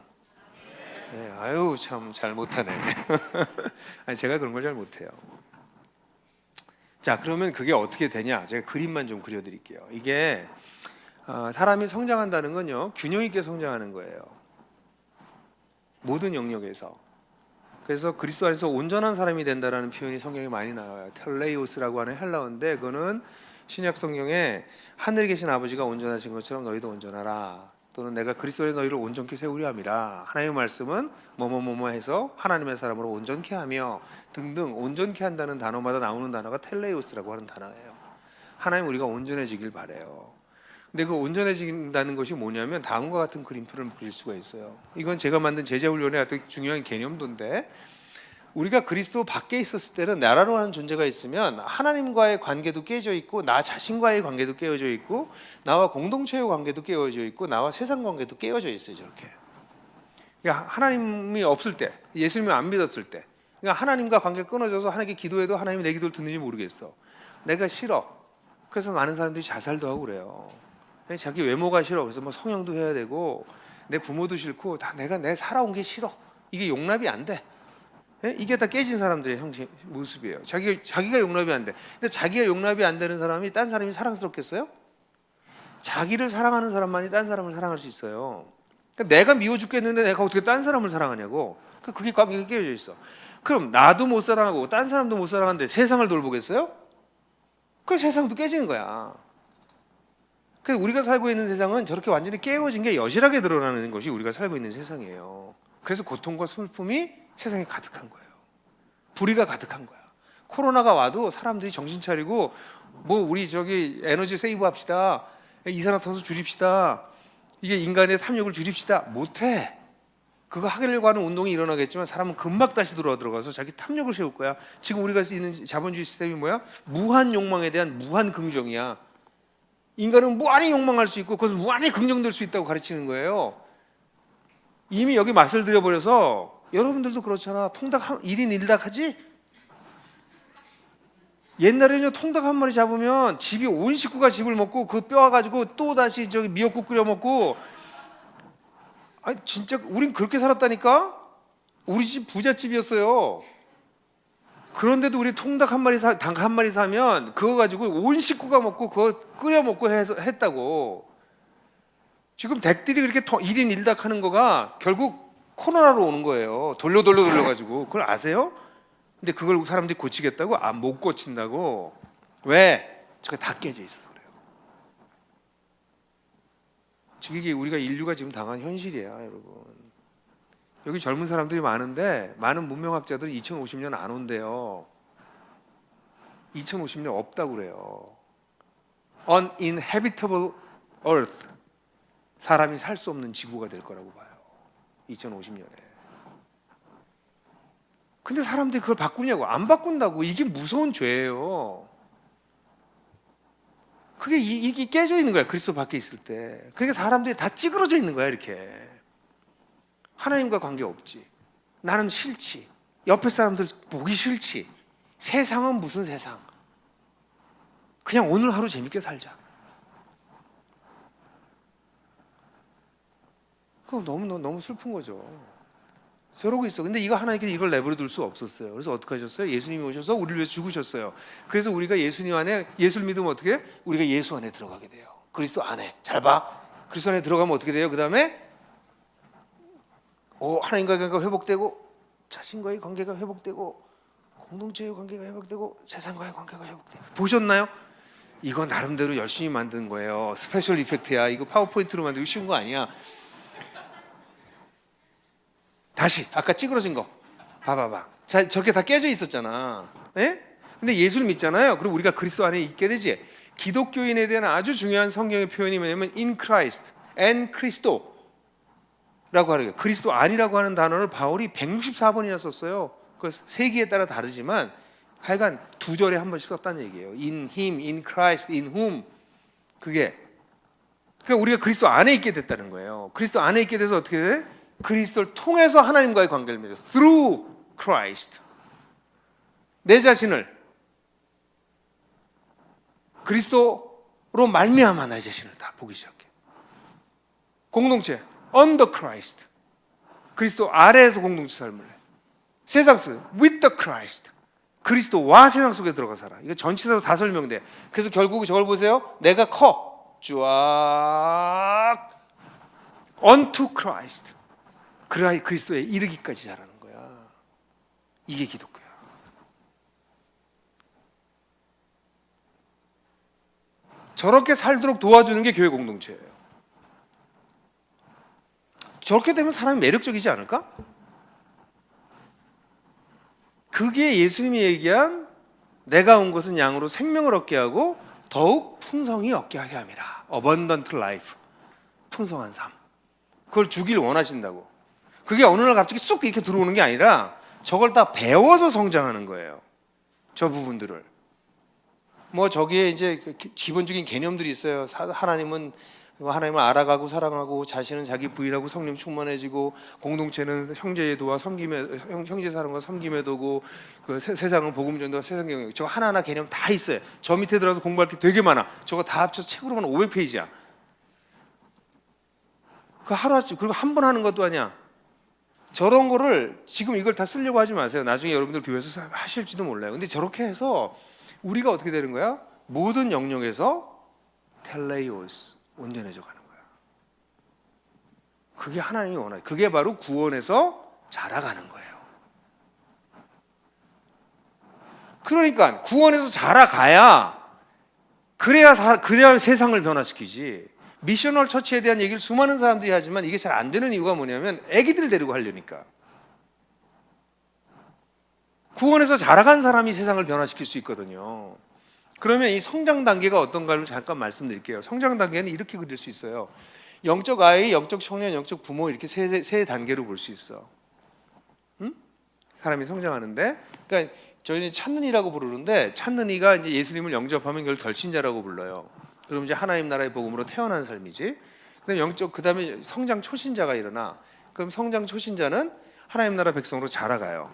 네, 아유 참 잘 못하네. 아니, 제가 그런 걸 잘 못해요. 자, 그러면 그게 어떻게 되냐? 제가 그림만 좀 그려드릴게요. 이게 사람이 성장한다는 건요, 균형 있게 성장하는 거예요. 모든 영역에서. 그래서 그리스도 안에서 온전한 사람이 된다라는 표현이 성경에 많이 나와요. 텔레이오스라고 하는 헬라어인데, 그거는 신약 성경에 하늘에 계신 아버지가 온전하신 것처럼 너희도 온전하라, 또는 내가 그리스도에 너희를 온전케 세우려 함이라. 하나님의 말씀은 뭐뭐뭐뭐 해서 하나님의 사람으로 온전케 하며 등등, 온전케 한다는 단어마다 나오는 단어가 텔레이오스라고 하는 단어예요. 하나님 우리가 온전해지길 바래요. 근데 그 온전해진다는 것이 뭐냐면 다음과 같은 그림표를 그릴 수가 있어요. 이건 제가 만든 제자훈련의 아주 중요한 개념도인데, 우리가 그리스도 밖에 있었을 때는 나라로 하는 존재가 있으면 하나님과의 관계도 깨져 있고 나 자신과의 관계도 깨어져 있고 나와 공동체의 관계도 깨어져 있고 나와 세상 관계도 깨어져 있어요. 저렇게. 그러니까 하나님이 없을 때, 예수님을 안 믿었을 때, 그러니까 하나님과 관계가 끊어져서 하나님께 기도해도 하나님이 내 기도를 듣는지 모르겠어. 내가 싫어. 그래서 많은 사람들이 자살도 하고 그래요. 자기 외모가 싫어. 그래서 뭐 성형도 해야 되고 내 부모도 싫고 다 내가 살아온 게 싫어. 이게 용납이 안 돼. 예? 이게 다 깨진 사람들의 형식 모습이에요. 자기가 용납이 안 돼. 근데 자기가 용납이 안 되는 사람이 딴 사람이 사랑스럽겠어요? 자기를 사랑하는 사람만이 딴 사람을 사랑할 수 있어요. 그러니까 내가 미워 죽겠는데 내가 어떻게 딴 사람을 사랑하냐고. 그러니까 그게 관계가 깨어져 있어. 그럼 나도 못 사랑하고 딴 사람도 못 사랑하는데 세상을 돌보겠어요? 그 세상도 깨지는 거야. 그래서 우리가 살고 있는 세상은 저렇게 완전히 깨어진 게 여실하게 드러나는 것이 우리가 살고 있는 세상이에요. 그래서 고통과 슬픔이 세상에 가득한 거예요. 불의가 가득한 거야. 코로나가 와도 사람들이 정신 차리고 뭐 우리 저기 에너지 세이브 합시다. 이산화탄소 줄입시다. 이게 인간의 탐욕을 줄입시다. 못해. 그거 하려고 하는 운동이 일어나겠지만 사람은 금방 다시 들어가서 자기 탐욕을 세울 거야. 지금 우리가 있는 자본주의 시스템이 뭐야? 무한 욕망에 대한 무한 긍정이야. 인간은 무한히 욕망할 수 있고 그것은 무한히 긍정될 수 있다고 가르치는 거예요. 이미 여기 맛을 들여버려서 여러분들도 그렇잖아. 통닭 1인 1닭 하지? 옛날에는 통닭 한 마리 잡으면 집이 온 식구가 집을 먹고 그 뼈 가지고 또 다시 저기 미역국 끓여 먹고. 아니 진짜 우린 그렇게 살았다니까. 우리 집 부잣집이었어요. 그런데도 우리 통닭 한 마리 닭 한 마리 사면 그거 가지고 온 식구가 먹고 그거 끓여 먹고 했다고. 지금 댁들이 그렇게 1인 1닭 하는 거가 결국 코로나로 오는 거예요. 돌려가지고. 그걸 아세요? 근데 그걸 사람들이 고치겠다고? 못 고친다고. 왜? 저게 다 깨져 있어서 그래요. 지금 이게 우리가 인류가 지금 당한 현실이야, 여러분. 여기 젊은 사람들이 많은데 많은 문명학자들이 2050년 안 온대요. 2050년 없다고 그래요. Uninhabitable Earth. 사람이 살 수 없는 지구가 될 거라고 봐요. 2050년에. 근데 사람들이 그걸 바꾸냐고. 안 바꾼다고. 이게 무서운 죄예요. 그게 이게 깨져 있는 거야. 그리스도 밖에 있을 때. 그러니까 사람들이 다 찌그러져 있는 거야. 이렇게. 하나님과 관계 없지. 나는 싫지. 옆에 사람들 보기 싫지. 세상은 무슨 세상. 그냥 오늘 하루 재밌게 살자. 그거 너무 슬픈 거죠. 저러고 있어. 근데 이거 하나님께서 이걸 내버려 둘 수 없었어요. 그래서 어떻게 하셨어요? 예수님이 오셔서 우리를 위해서 죽으셨어요. 그래서 우리가 예수님 안에, 예수를 믿으면 어떻게 해? 우리가 예수 안에 들어가게 돼요. 그리스도 안에. 잘 봐. 그리스도 안에 들어가면 어떻게 돼요? 그 다음에 하나님과의 관계가 회복되고, 자신과의 관계가 회복되고, 공동체의 관계가 회복되고, 세상과의 관계가 회복돼요. 보셨나요? 이거 나름대로 열심히 만든 거예요. 스페셜 이펙트야. 이거 파워포인트로 만들기 쉬운 거 아니야. 다시 아까 찌그러진 거 봐봐봐. 자, 저렇게 다 깨져 있었잖아. 예? 근데 예수를 믿잖아요. 그리고 우리가 그리스도 안에 있게 되지. 기독교인에 대한 아주 중요한 성경의 표현이 뭐냐면 in Christ and Christo라고 하는 거예요. 그리스도 안이라고 하는 단어를 바울이 164번이나 썼어요. 그 세기에 따라 다르지만 하여간 2절에 한 번씩 썼다는 얘기예요. In Him, in Christ, in whom. 그게 그러니까 우리가 그리스도 안에 있게 됐다는 거예요. 그리스도 안에 있게 돼서 어떻게 돼? 그리스도를 통해서 하나님과의 관계를 맺어. Through Christ. 내 자신을 그리스도로 말미암아 내 자신을 다 보기 시작해. 공동체 under Christ. 그리스도 아래에서 공동체 삶을 해. 세상 속에 with the Christ. 그리스도와 세상 속에 들어가 살아. 이거 전치사로 다 설명돼. 그래서 결국 저걸 보세요. 내가 커. 쫙 unto Christ. 그리스도에 이르기까지 자라는 거야. 이게 기독교야. 저렇게 살도록 도와주는 게 교회 공동체예요. 저렇게 되면 사람이 매력적이지 않을까? 그게 예수님이 얘기한 내가 온 것은 양으로 생명을 얻게 하고 더욱 풍성히 얻게 하게 함이라. Abundant life. 풍성한 삶. 그걸 주길 원하신다고. 그게 어느 날 갑자기 쑥 이렇게 들어오는 게 아니라 저걸 다 배워서 성장하는 거예요. 저 부분들을. 뭐 저기에 이제 기본적인 개념들이 있어요. 하나님을 알아가고 사랑하고, 자신은 자기 부인하고 성령 충만해지고, 공동체는 형제의 도와 섬김의 형제 사랑과 섬김의 도고, 그 세상은 복음 전도와 세상 경영. 저거 하나하나 개념 다 있어요. 저 밑에 들어가서 공부할 게 되게 많아. 저거 다 합쳐서 책으로만 500페이지야. 그 하루아침. 그리고 한 번 하는 것도 아니야. 저런 거를 지금 이걸 다 쓰려고 하지 마세요. 나중에 여러분들 교회에서 하실지도 몰라요. 근데 저렇게 해서 우리가 어떻게 되는 거야? 모든 영역에서 텔레이오스, 온전해져 가는 거야. 그게 하나님이 원하요. 그게 바로 구원에서 자라가는 거예요. 그러니까 구원에서 자라가야 그래야 세상을 변화시키지. 미셔널 처치에 대한 얘기를 수많은 사람들이 하지만 이게 잘 안 되는 이유가 뭐냐면 애기들 데리고 하려니까. 구원에서 자라간 사람이 세상을 변화시킬 수 있거든요. 그러면 이 성장 단계가 어떤가를 잠깐 말씀드릴게요. 성장 단계는 이렇게 그릴 수 있어요. 영적 아이, 영적 청년, 영적 부모 이렇게 세 단계로 볼 수 있어. 응? 사람이 성장하는데, 그러니까 저희는 찾는이라고 부르는데 찾는이가 이제 예수님을 영접하면 그걸 결신자라고 불러요. 그럼 이제 하나님 나라의 복음으로 태어난 삶이지. 그다음에 성장 초신자가 일어나. 그럼 성장 초신자는 하나님 나라 백성으로 자라가요.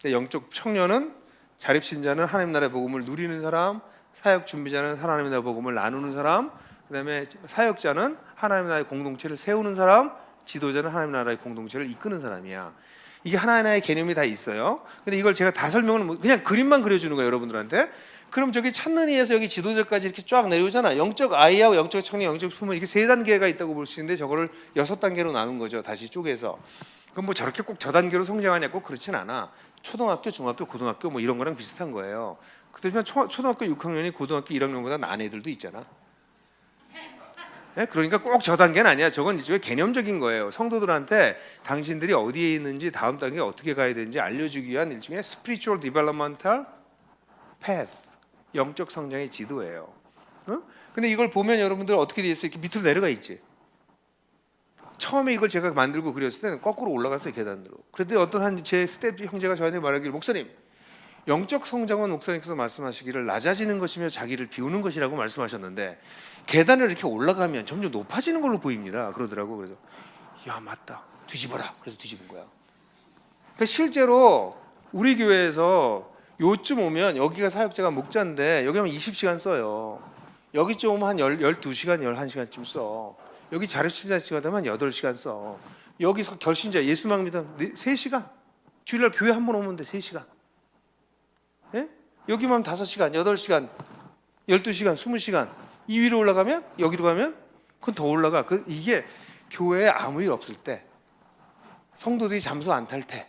영적 청년은 자립신자는 하나님 나라의 복음을 누리는 사람, 사역 준비자는 하나님 나라의 복음을 나누는 사람, 그다음에 사역자는 하나님 나라의 공동체를 세우는 사람, 지도자는 하나님 나라의 공동체를 이끄는 사람이야. 이게 하나하나의 개념이 다 있어요. 근데 이걸 제가 다 설명을 그냥 그림만 그려주는 거예요, 여러분들한테. 그럼 저기 찾는 이에서 여기 지도자까지 이렇게 쫙 내려오잖아. 영적 아이하고 영적 청년, 영적 부모 이렇게 세 단계가 있다고 볼 수 있는데 저거를 6단계로 나눈 거죠. 다시 쪼개서. 그럼 뭐 저렇게 꼭 저 단계로 성장하냐? 꼭 그렇진 않아. 초등학교, 중학교, 고등학교 뭐 이런 거랑 비슷한 거예요. 그렇지만 초등학교 6학년이 고등학교 1학년보다 나은 애들도 있잖아. 네? 그러니까 꼭 저 단계는 아니야. 저건 이제 개념적인 거예요. 성도들한테 당신들이 어디에 있는지 다음 단계에 어떻게 가야 되는지 알려주기 위한 일종의 spiritual developmental path, 영적 성장의 지도예요. 근데 이걸 보면 여러분들 어떻게 돼 있어? 이렇게 밑으로 내려가 있지. 처음에 이걸 제가 만들고 그렸을 때는 거꾸로 올라갔어요, 계단으로. 그런데 어떤 한 제 스텝 형제가 저한테 말하기를, 목사님, 영적 성장은 목사님께서 말씀하시기를 낮아지는 것이며 자기를 비우는 것이라고 말씀하셨는데 계단을 이렇게 올라가면 점점 높아지는 걸로 보입니다. 그러더라고. 그래서 야, 맞다. 뒤집어라. 그래서 뒤집은 거야. 그러니까 실제로 우리 교회에서 요쯤 오면 여기가 사역자가 목자인데 여기 하면 20시간 써요. 여기쯤 오면 한 12시간, 11시간쯤 써. 여기 자립신자 되면 8시간 써. 여기서 결신자 예수만 믿어 3시간. 주일날 교회 한 번 오면 돼. 3시간. 예? 여기만 5시간, 8시간, 12시간, 20시간. 이 위로 올라가면, 여기로 가면 그건 더 올라가. 이게 교회에 아무 일 없을 때, 성도들이 잠수 안 탈 때,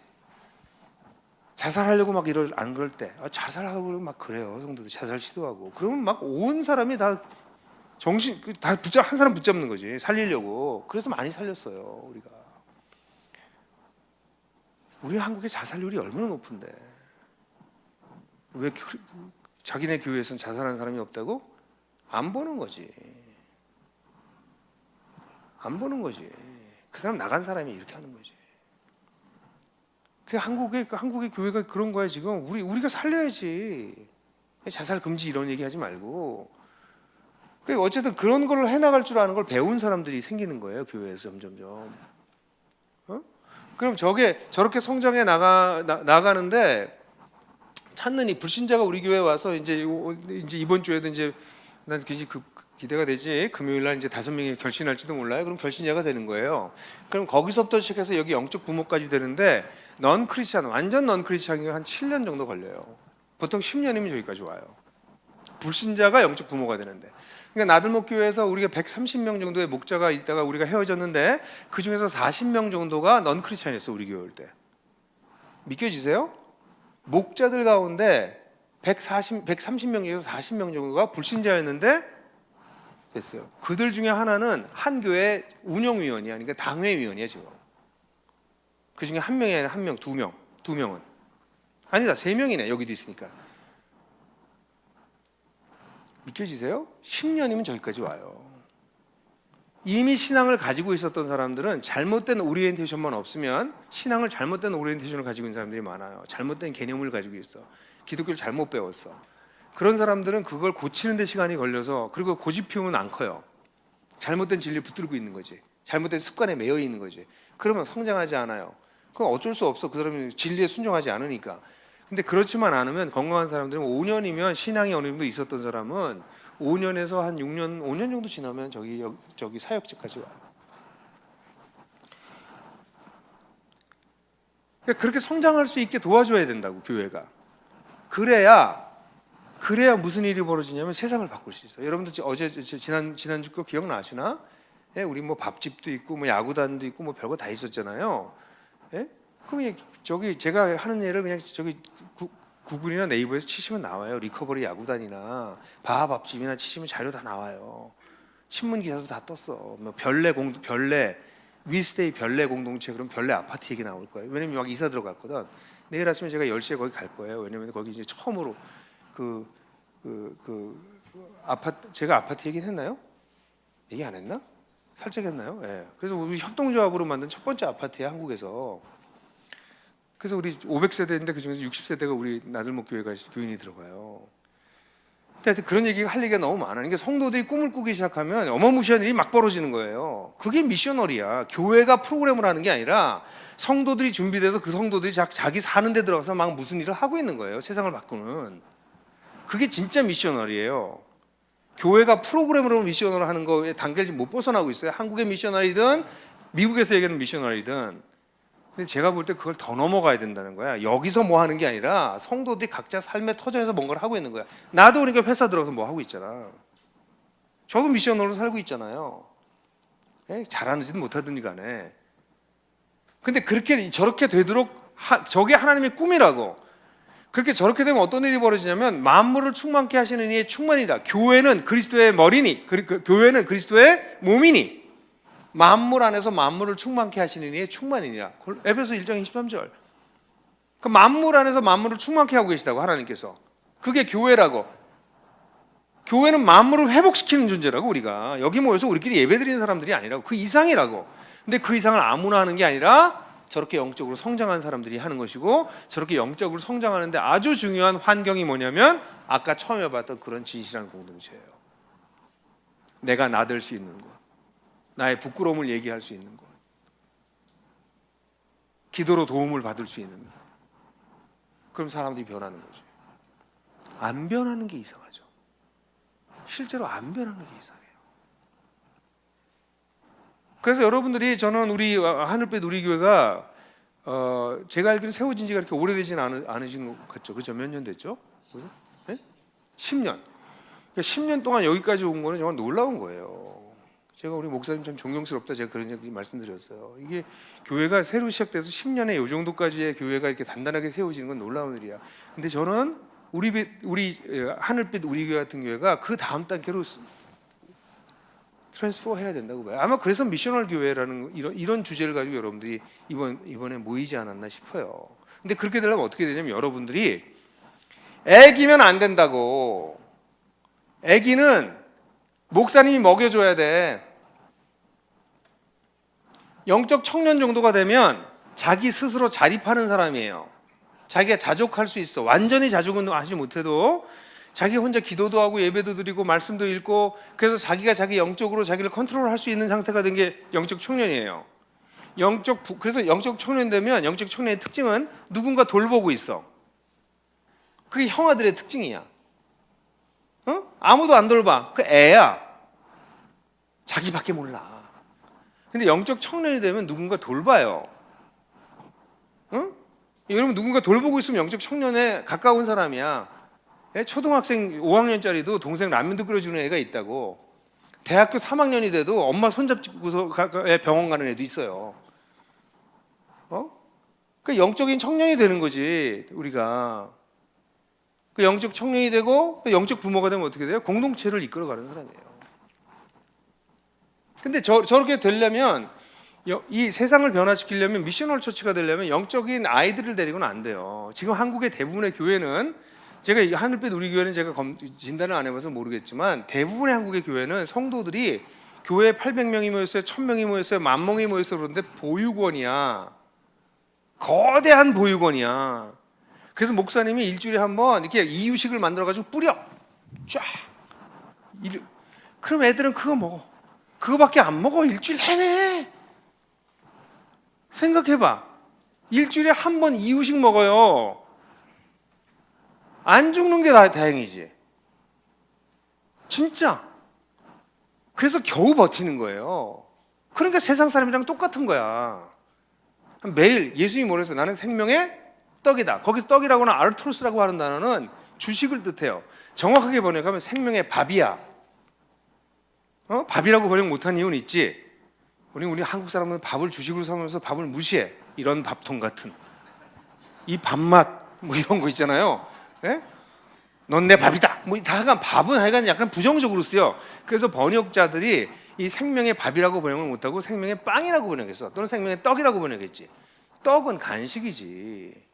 자살하려고 막 안 그럴 때, 자살하고 막 그래요. 성도들 자살 시도하고. 그러면 막 온 사람이 다 정신 다 한 사람 붙잡는 거지. 살리려고. 그래서 많이 살렸어요, 우리가. 우리 한국의 자살률이 얼마나 높은데. 왜 자기네 교회에서는 자살하는 사람이 없다고? 안 보는 거지. 안 보는 거지. 그 사람 나간 사람이 이렇게 하는 거지. 한국의 교회가 그런 거야 지금. 우리가 살려야지. 자살 금지 이런 얘기하지 말고. 어쨌든 그런 걸 해나갈 줄 아는 걸 배운 사람들이 생기는 거예요, 교회에서 점점점. 그럼 저렇게 성장해 나가는데. 찾는 이 불신자가 우리 교회에 와서 이제 이번 주에도 이제 난 기대가 되지. 금요일 날 이제 5명이 결신할지도 몰라요. 그럼 결신자가 되는 거예요. 그럼 거기서부터 시작해서 여기 영적 부모까지 되는데 넌 크리스찬, 완전 넌 크리스찬이 한 7년 정도 걸려요. 보통 10년이면 저기까지 와요. 불신자가 영적 부모가 되는데. 그러니까 나들목 교회에서 우리가 130명 정도의 목자가 있다가 우리가 헤어졌는데 그 중에서 40명 정도가 넌 크리스찬이었어, 우리 교회 올 때. 믿겨지세요? 목자들 가운데 130명 중에서 40명 정도가 불신자였는데 됐어요. 그들 중에 하나는 한 교회 운영위원이야. 그러니까 당회위원이야 지금. 그 중에 한 명이 아니라 한 명, 두 명은 아니다, 3명이네. 여기도 있으니까. 믿겨지세요? 10년이면 저기까지 와요. 이미 신앙을 가지고 있었던 사람들은 잘못된 오리엔테이션만 없으면 신앙을 잘못된 오리엔테이션을 가지고 있는 사람들이 많아요. 잘못된 개념을 가지고 있어. 기독교를 잘못 배웠어. 그런 사람들은 그걸 고치는 데 시간이 걸려서, 그리고 고집 피우면 안 커요. 잘못된 진리를 붙들고 있는 거지. 잘못된 습관에 매여 있는 거지. 그러면 성장하지 않아요. 그건 어쩔 수 없어. 그 사람이 진리에 순종하지 않으니까. 근데 그렇지만 않으면, 건강한 사람들은 5년이면 신앙이 어느 정도 있었던 사람은 5년에서 한 6년, 5년 정도 지나면 저기 사역직까지 와요. 그러니까 그렇게 성장할 수 있게 도와줘야 된다고, 교회가. 그래야 무슨 일이 벌어지냐면 세상을 바꿀 수 있어요. 여러분들 어제 지난주 거 기억나시나? 예, 우리 뭐 밥집도 있고 뭐 야구단도 있고 뭐 별거 다 있었잖아요. 예? 그냥 저기 제가 하는 예를 그냥 저기 구글이나 네이버에서 치시면 나와요. 리커버리 야구단이나 바하 밥집이나 치시면 자료 다 나와요. 신문 기사도 다 떴어. 뭐 별내 위스테이 별내 공동체, 그럼 별내 아파트 얘기 나올 거예요. 왜냐면 막 이사 들어갔거든. 내일 아침에 제가 10시에 거기 갈 거예요. 왜냐면 거기 이제 처음으로 아파트, 제가 아파트 얘기는 했나요? 얘기 안 했나? 살짝 했나요? 예. 그래서 우리 협동조합으로 만든 첫 번째 아파트에 한국에서. 그래서 우리 500세대인데 그 중에서 60세대가 우리 나들목 교회가 교인이 들어가요. 근데 그런 얘기가 할 얘기가 너무 많아. 그러니까 성도들이 꿈을 꾸기 시작하면 어마무시한 일이 막 벌어지는 거예요. 그게 미셔널이야. 교회가 프로그램을 하는 게 아니라 성도들이 준비돼서 그 성도들이 자기 사는 데 들어가서 막 무슨 일을 하고 있는 거예요. 세상을 바꾸는. 그게 진짜 미셔널이에요. 교회가 프로그램으로 미셔널을 하는 거에 단계를 못 벗어나고 있어요. 한국의 미셔널이든 미국에서 얘기하는 미셔널이든. 근데 제가 볼 때 그걸 더 넘어가야 된다는 거야. 여기서 뭐 하는 게 아니라 성도들이 각자 삶의 터전에서 뭔가를 하고 있는 거야. 나도 그러니까 회사 들어가서 뭐 하고 있잖아. 저도 미셔널로 살고 있잖아요. 잘하는지는 못하든지 간에. 근데 그렇게 저렇게 되도록 저게 하나님의 꿈이라고. 그렇게 저렇게 되면 어떤 일이 벌어지냐면 만물을 충만케 하시는 이의 충만이다. 교회는 그리스도의 머리니, 교회는 그리스도의 몸이니 만물 안에서 만물을 충만케 하시는 이의 충만이니라. 에베소 1장 23절. 그 만물 안에서 만물을 충만케 하고 계시다고 하나님께서. 그게 교회라고. 교회는 만물을 회복시키는 존재라고. 우리가 여기 모여서 우리끼리 예배드리는 사람들이 아니라고. 그 이상이라고. 근데 그 이상을 아무나 하는 게 아니라 저렇게 영적으로 성장한 사람들이 하는 것이고, 저렇게 영적으로 성장하는데 아주 중요한 환경이 뭐냐면 아까 처음에 봤던 그런 진실한 공동체예요. 내가 나댈 수 있는 것, 나의 부끄러움을 얘기할 수 있는 것, 기도로 도움을 받을 수 있는 것. 그럼 사람들이 변하는 거죠. 안 변하는 게 이상하죠. 실제로 안 변하는 게 이상해요. 그래서 여러분들이, 저는 우리 하늘빛 우리 교회가 제가 알기로는 세워진 지가 그렇게 오래되진 않으신 것 같죠. 그죠? 몇 년 됐죠? 네? 10년. 그러니까 10년 동안 여기까지 온 거는 정말 놀라운 거예요. 제가 우리 목사님 참 존경스럽다, 제가 그런 얘기 말씀드렸어요. 이게 교회가 새로 시작돼서 10년에 이 정도까지의 교회가 이렇게 단단하게 세워지는 건 놀라운 일이야. 근데 저는 우리 하늘빛 우리 교회 같은 교회가 그 다음 단계로 트랜스포 해야 된다고 봐요. 아마 그래서 미셔널 교회라는 이런 주제를 가지고 여러분들이 이번에 모이지 않았나 싶어요. 근데 그렇게 되려면 어떻게 되냐면, 여러분들이 애기면 안 된다고. 애기는 목사님이 먹여줘야 돼. 영적 청년 정도가 되면 자기 스스로 자립하는 사람이에요. 자기가 자족할 수 있어. 완전히 자족은 하지 못해도 자기 혼자 기도도 하고 예배도 드리고 말씀도 읽고, 그래서 자기가 자기 영적으로 자기를 컨트롤할 수 있는 상태가 된 게 영적 청년이에요. 그래서 영적 청년 되면, 영적 청년의 특징은 누군가 돌보고 있어. 그게 형아들의 특징이야. 아무도 안 돌봐. 그 애야. 자기밖에 몰라. 근데 영적 청년이 되면 누군가 돌봐요. 여러분, 누군가 돌보고 있으면 영적 청년에 가까운 사람이야. 초등학생 5학년짜리도 동생 라면도 끓여주는 애가 있다고. 대학교 3학년이 돼도 엄마 손잡고서 병원 가는 애도 있어요. 그 영적인 청년이 되는 거지, 우리가. 그 영적 청년이 되고 영적 부모가 되면 어떻게 돼요? 공동체를 이끌어가는 사람이에요. 근데 저렇게 되려면, 이 세상을 변화시키려면, 미셔널 처치가 되려면 영적인 아이들을 데리고는 안 돼요. 지금 한국의 대부분의 교회는, 제가 이 하늘빛 우리 교회는 제가 진단을 안 해봐서 모르겠지만, 대부분의 한국의 교회는 성도들이 교회에 800명이 모였어요, 1000명이 모였어요, 10,000명이 모였어요. 그런데 보육원이야. 거대한 보육원이야. 그래서 목사님이 일주일에 한 번 이렇게 이유식을 만들어가지고 뿌려. 쫙. 그럼 애들은 그거 먹어. 그거밖에 안 먹어. 일주일 내내. 생각해봐. 일주일에 한 번 이유식 먹어요. 안 죽는 게 다행이지. 진짜. 그래서 겨우 버티는 거예요. 그러니까 세상 사람이랑 똑같은 거야. 매일 예수님이 뭐랬어요? 나는 생명의 떡이다. 거기서 떡이라고나 아르토스라고 하는 단어는 주식을 뜻해요. 정확하게 번역하면 생명의 밥이야. 밥이라고 번역 못한 이유는 있지. 우리 한국 사람은 밥을 주식으로 삼으면서 밥을 무시해. 이런 밥통 같은 이 밥맛 뭐 이런 거 있잖아요. 예? 넌 내 밥이다. 뭐 다간 밥은 하여간 약간 부정적으로 쓰여. 그래서 번역자들이 이 생명의 밥이라고 번역을 못하고 생명의 빵이라고 번역했어. 또는 생명의 떡이라고 번역했지. 떡은 간식이지.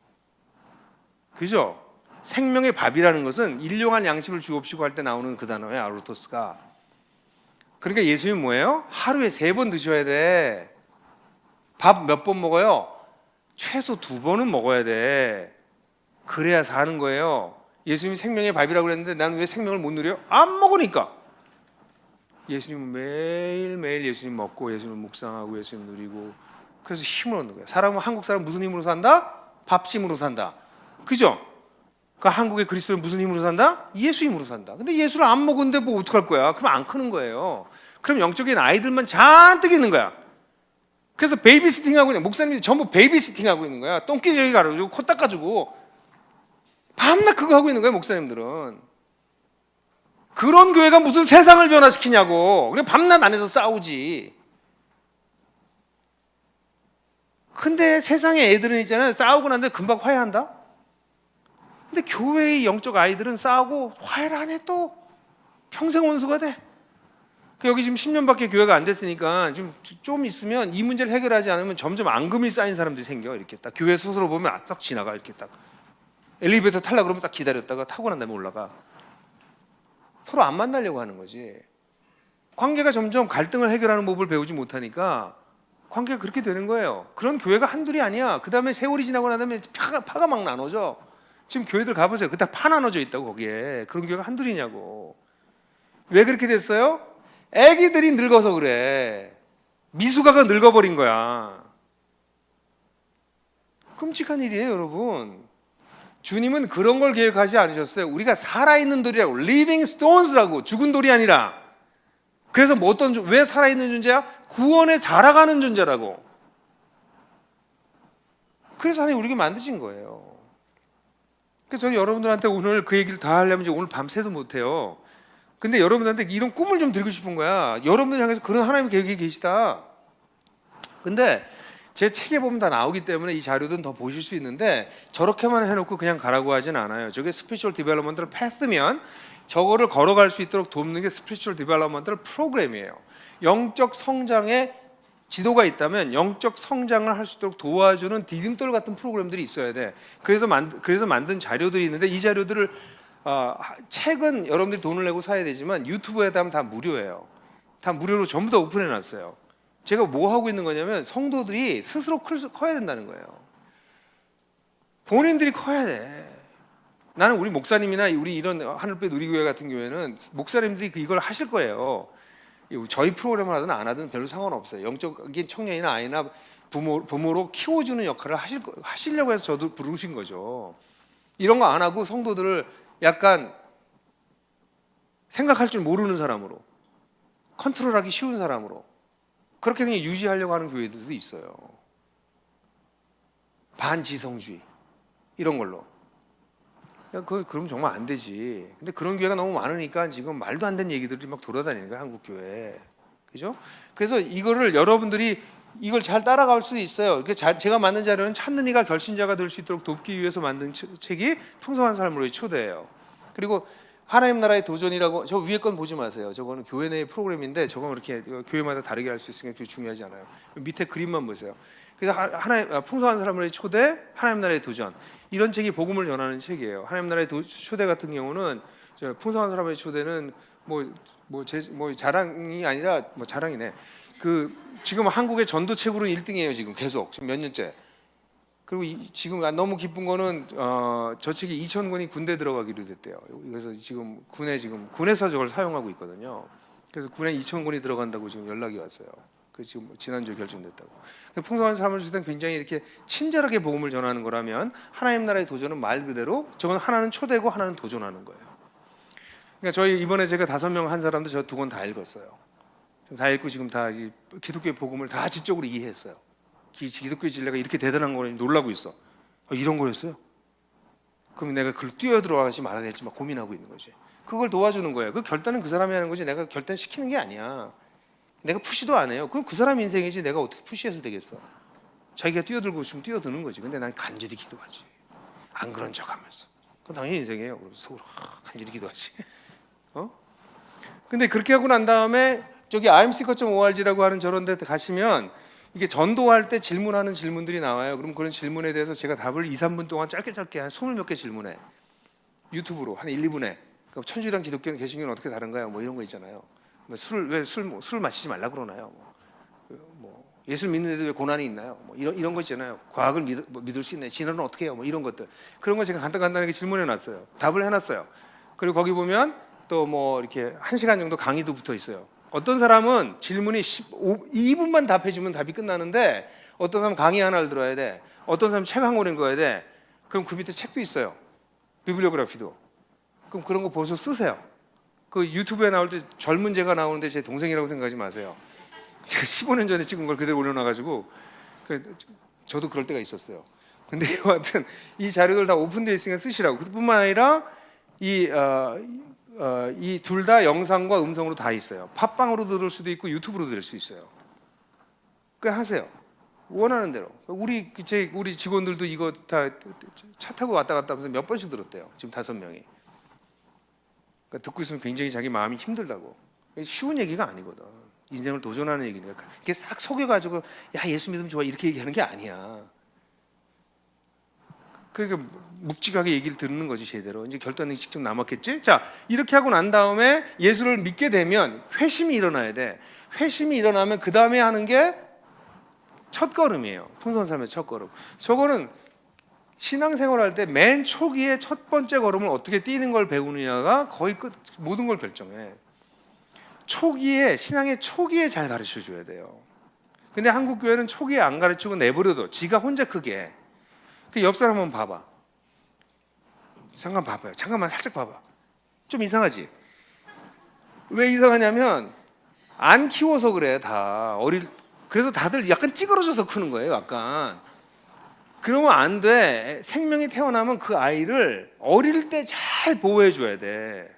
그죠? 생명의 밥이라는 것은 일용할 양식을 주옵시고 할 때 나오는 그 단어예요. 아르토스가. 그러니까 예수님 뭐예요? 하루에 3번 드셔야 돼. 밥 몇 번 먹어요? 최소 2번은 먹어야 돼. 그래야 사는 거예요. 예수님이 생명의 밥이라고 그랬는데 나는 왜 생명을 못 누려? 안 먹으니까. 예수님은 매일매일 예수님 먹고 예수님 묵상하고 예수님 누리고 그래서 힘을 얻는 거예요. 사람은 한국 사람 무슨 힘으로 산다? 밥심으로 산다. 그죠? 그 한국의 그리스도는 무슨 힘으로 산다? 예수 힘으로 산다. 근데 예수를 안 먹었는데 뭐 어떡할 거야? 그럼 안 크는 거예요. 그럼 영적인 아이들만 잔뜩 있는 거야. 그래서 베이비시팅하고 있는 목사님들이 전부 베이비시팅하고 있는 거야. 똥기저귀 가려주고 코 닦아주고 밤낮 그거 하고 있는 거야. 목사님들은. 그런 교회가 무슨 세상을 변화시키냐고. 그래 밤낮 안에서 싸우지. 근데 세상에 애들은 있잖아요. 싸우고 난 다음에 금방 화해한다. 근데 교회의 영적 아이들은 싸우고 화해를 안 해 또 평생 원수가 돼. 여기 지금 10년밖에 교회가 안 됐으니까 좀 있으면 이 문제를 해결하지 않으면 점점 앙금이 쌓인 사람들이 생겨. 이렇게 딱 교회 스스로 보면 딱 지나가. 이렇게 딱 엘리베이터 타려고 그러면 딱 기다렸다가 타고 난 다음에 올라가. 서로 안 만나려고 하는 거지. 관계가 점점 갈등을 해결하는 법을 배우지 못하니까 관계가 그렇게 되는 거예요. 그런 교회가 한둘이 아니야. 그 다음에 세월이 지나고 난 다음에 파가 막 나눠져. 지금 교회들 가보세요. 그다 파 나눠져 있다고 거기에. 그런 교회가 한둘이냐고. 왜 그렇게 됐어요? 애기들이 늙어서 그래. 미숙아가 늙어버린 거야. 끔찍한 일이에요, 여러분. 주님은 그런 걸 계획하지 않으셨어요. 우리가 살아있는 돌이라고, living stones라고, 죽은 돌이 아니라. 그래서 뭐 왜 살아있는 존재야? 구원에 자라가는 존재라고. 그래서 하나님 우리에게 만드신 거예요. 그래서 저는 여러분들한테 오늘 그 얘기를 다 하려면 이제 오늘 밤새도 못해요. 근데 여러분들한테 이런 꿈을 좀 드리고 싶은 거야. 여러분들 향해서 그런 하나님 계획이 계시다. 근데 제 책에 보면 다 나오기 때문에 이 자료들은 더 보실 수 있는데 저렇게만 해놓고 그냥 가라고 하진 않아요. 저게 스피리추얼 디벨롭먼트 패스면 저거를 걸어갈 수 있도록 돕는 게 스피리추얼 디벨롭먼트 프로그램이에요. 영적 성장의 지도가 있다면 영적 성장을 할 수 있도록 도와주는 디딤돌 같은 프로그램들이 있어야 돼. 그래서 만든 자료들이 있는데 이 자료들을 책은 여러분들이 돈을 내고 사야 되지만 유튜브에 하면 다 무료예요. 다 무료로 전부 다 오픈해놨어요. 제가 뭐 하고 있는 거냐면 성도들이 스스로 커야 된다는 거예요. 본인들이 커야 돼. 나는 우리 목사님이나 우리 이런 하늘빛 누리교회 같은 경우에는 목사님들이 이걸 하실 거예요. 저희 프로그램을 하든 안 하든 별로 상관없어요. 영적인 청년이나 아이나 부모로 키워주는 역할을 하시려고 해서 저도 부르신 거죠. 이런 거 안 하고 성도들을 약간 생각할 줄 모르는 사람으로, 컨트롤하기 쉬운 사람으로 그렇게 그냥 유지하려고 하는 교회들도 있어요. 반지성주의 이런 걸로. 그럼 정말 안 되지. 근데 그런 교회가 너무 많으니까 지금 말도 안 되는 얘기들이 막 돌아다니는 거야, 한국 교회. 그죠? 그래서 이거를 여러분들이 이걸 잘 따라갈 수 있어요. 제가 만든 자료는 찾는 이가 결신자가 될 수 있도록 돕기 위해서 만든 책이 풍성한 삶으로의 초대예요. 그리고 하나님 나라의 도전이라고, 저 위에 건 보지 마세요. 저거는 교회 내의 프로그램인데 저건 이렇게 교회마다 다르게 할 수 있으니까 그게 중요하지 않아요. 밑에 그림만 보세요. 그래서 하나님 풍성한 삶으로의 초대, 하나님 나라의 도전, 이런 책이 복음을 전하는 책이에요. 하나님 나라의 초대 같은 경우는, 풍성한 사람의 초대는 뭐 자랑이 아니라 뭐 자랑이네. 지금 한국의 전도책으로는 1등이에요. 지금 몇 년째. 그리고 지금 너무 기쁜 거는 저 책이 2,000권이 군대 들어가기로 됐대요. 그래서 지금 군에서 저걸 사용하고 있거든요. 그래서 군에 2,000권이 들어간다고 지금 연락이 왔어요. 그 지금 지난주에 결정됐다고. 풍성한 삶을 줄 때는 굉장히 이렇게 친절하게 복음을 전하는 거라면 하나님 나라의 도전은 말 그대로 저건 하나는 초대고 하나는 도전하는 거예요. 그러니까 저희 이번에 제가 5명 한 사람도 저 2권 다 읽었어요. 다 읽고 지금 다 기독교의 복음을 다 지적으로 이해했어요. 기독교 진리가 이렇게 대단한 거니 놀라고 있어. 이런 거였어요? 그럼 내가 그걸 뛰어들어가지 말아야 될지 막 고민하고 있는 거지. 그걸 도와주는 거야. 그 결단은 그 사람이 하는 거지 내가 결단 시키는 게 아니야. 내가 푸시도 안 해요. 그건 그 사람 인생이지 내가 어떻게 푸시해서 되겠어. 자기가 뛰어들고 싶으면 뛰어드는 거지. 근데 난 간절히 기도하지. 안 그런 척하면서. 그건 당연히 인생이에요. 그래서 속으로 간절히 기도하지. 근데 그렇게 하고 난 다음에 저기 imseeker.org라고 하는 저런 데 가시면 이게 전도할 때 질문하는 질문들이 나와요. 그럼 그런 질문에 대해서 제가 답을 2, 3분 동안 짧게 한 20몇 개 질문해. 유튜브로 한 1, 2분에. 그럼 천주교랑 기독교는 개신교는 어떻게 다른가요? 뭐 이런 거 있잖아요. 술을 마시지 말라 그러나요? 예수 믿는데도 왜 고난이 있나요? 뭐 이런 거 있잖아요. 과학을 믿을 수 있나요? 진화는 어떻게 해요? 뭐 이런 것들. 그런 거 제가 간단하게 질문해 놨어요. 답을 해놨어요. 그리고 거기 보면 또 뭐 이렇게 1시간 정도 강의도 붙어 있어요. 어떤 사람은 질문이 2분만 답해주면 답이 끝나는데 어떤 사람은 강의 하나를 들어야 돼. 어떤 사람은 책 한 권 읽어야 돼. 그럼 그 밑에 책도 있어요. 비블리오그래피도. 그럼 그런 거 보셔서 쓰세요. 그 유튜브에 나올 때 젊은 제가 나오는데 제 동생이라고 생각하지 마세요. 제가 15년 전에 찍은 걸 그대로 올려놔가지고 저도 그럴 때가 있었어요. 근데 여하튼 이 자료들 다 오픈되어 있으니까 쓰시라고. 그뿐만 아니라 이 둘 다 영상과 음성으로 다 있어요. 팟빵으로 들을 수도 있고 유튜브로 들을 수 있어요. 그 하세요. 원하는 대로. 우리 직원들도 이거 다 차 타고 왔다 갔다 하면서 몇 번씩 들었대요. 지금 5명이. 그러니까 듣고 있으면 굉장히 자기 마음이 힘들다고. 쉬운 얘기가 아니거든. 인생을 도전하는 얘기니까. 이게 싹 속여가지고 야 예수 믿으면 좋아 이렇게 얘기하는 게 아니야. 그러니까 묵직하게 얘기를 듣는 거지 제대로. 이제 결단이 직접 남았겠지. 자 이렇게 하고 난 다음에 예수를 믿게 되면 회심이 일어나야 돼. 회심이 일어나면 그 다음에 하는 게 첫걸음이에요. 풍성한 삶의 첫걸음. 저거는 신앙생활할 때 맨 초기에 첫 번째 걸음을 어떻게 뛰는 걸 배우느냐가 거의 모든 걸 결정해. 초기에 신앙의 초기에 잘 가르쳐 줘야 돼요. 근데 한국 교회는 초기에 안 가르치고 내버려둬. 지가 혼자 크게. 그 옆 사람 한번 봐봐. 잠깐 봐봐요. 잠깐만 살짝 봐봐. 좀 이상하지? 왜 이상하냐면 안 키워서 그래 다. 그래서 다들 약간 찌그러져서 크는 거예요. 약간. 그러면 안 돼. 생명이 태어나면 그 아이를 어릴 때 잘 보호해 줘야 돼.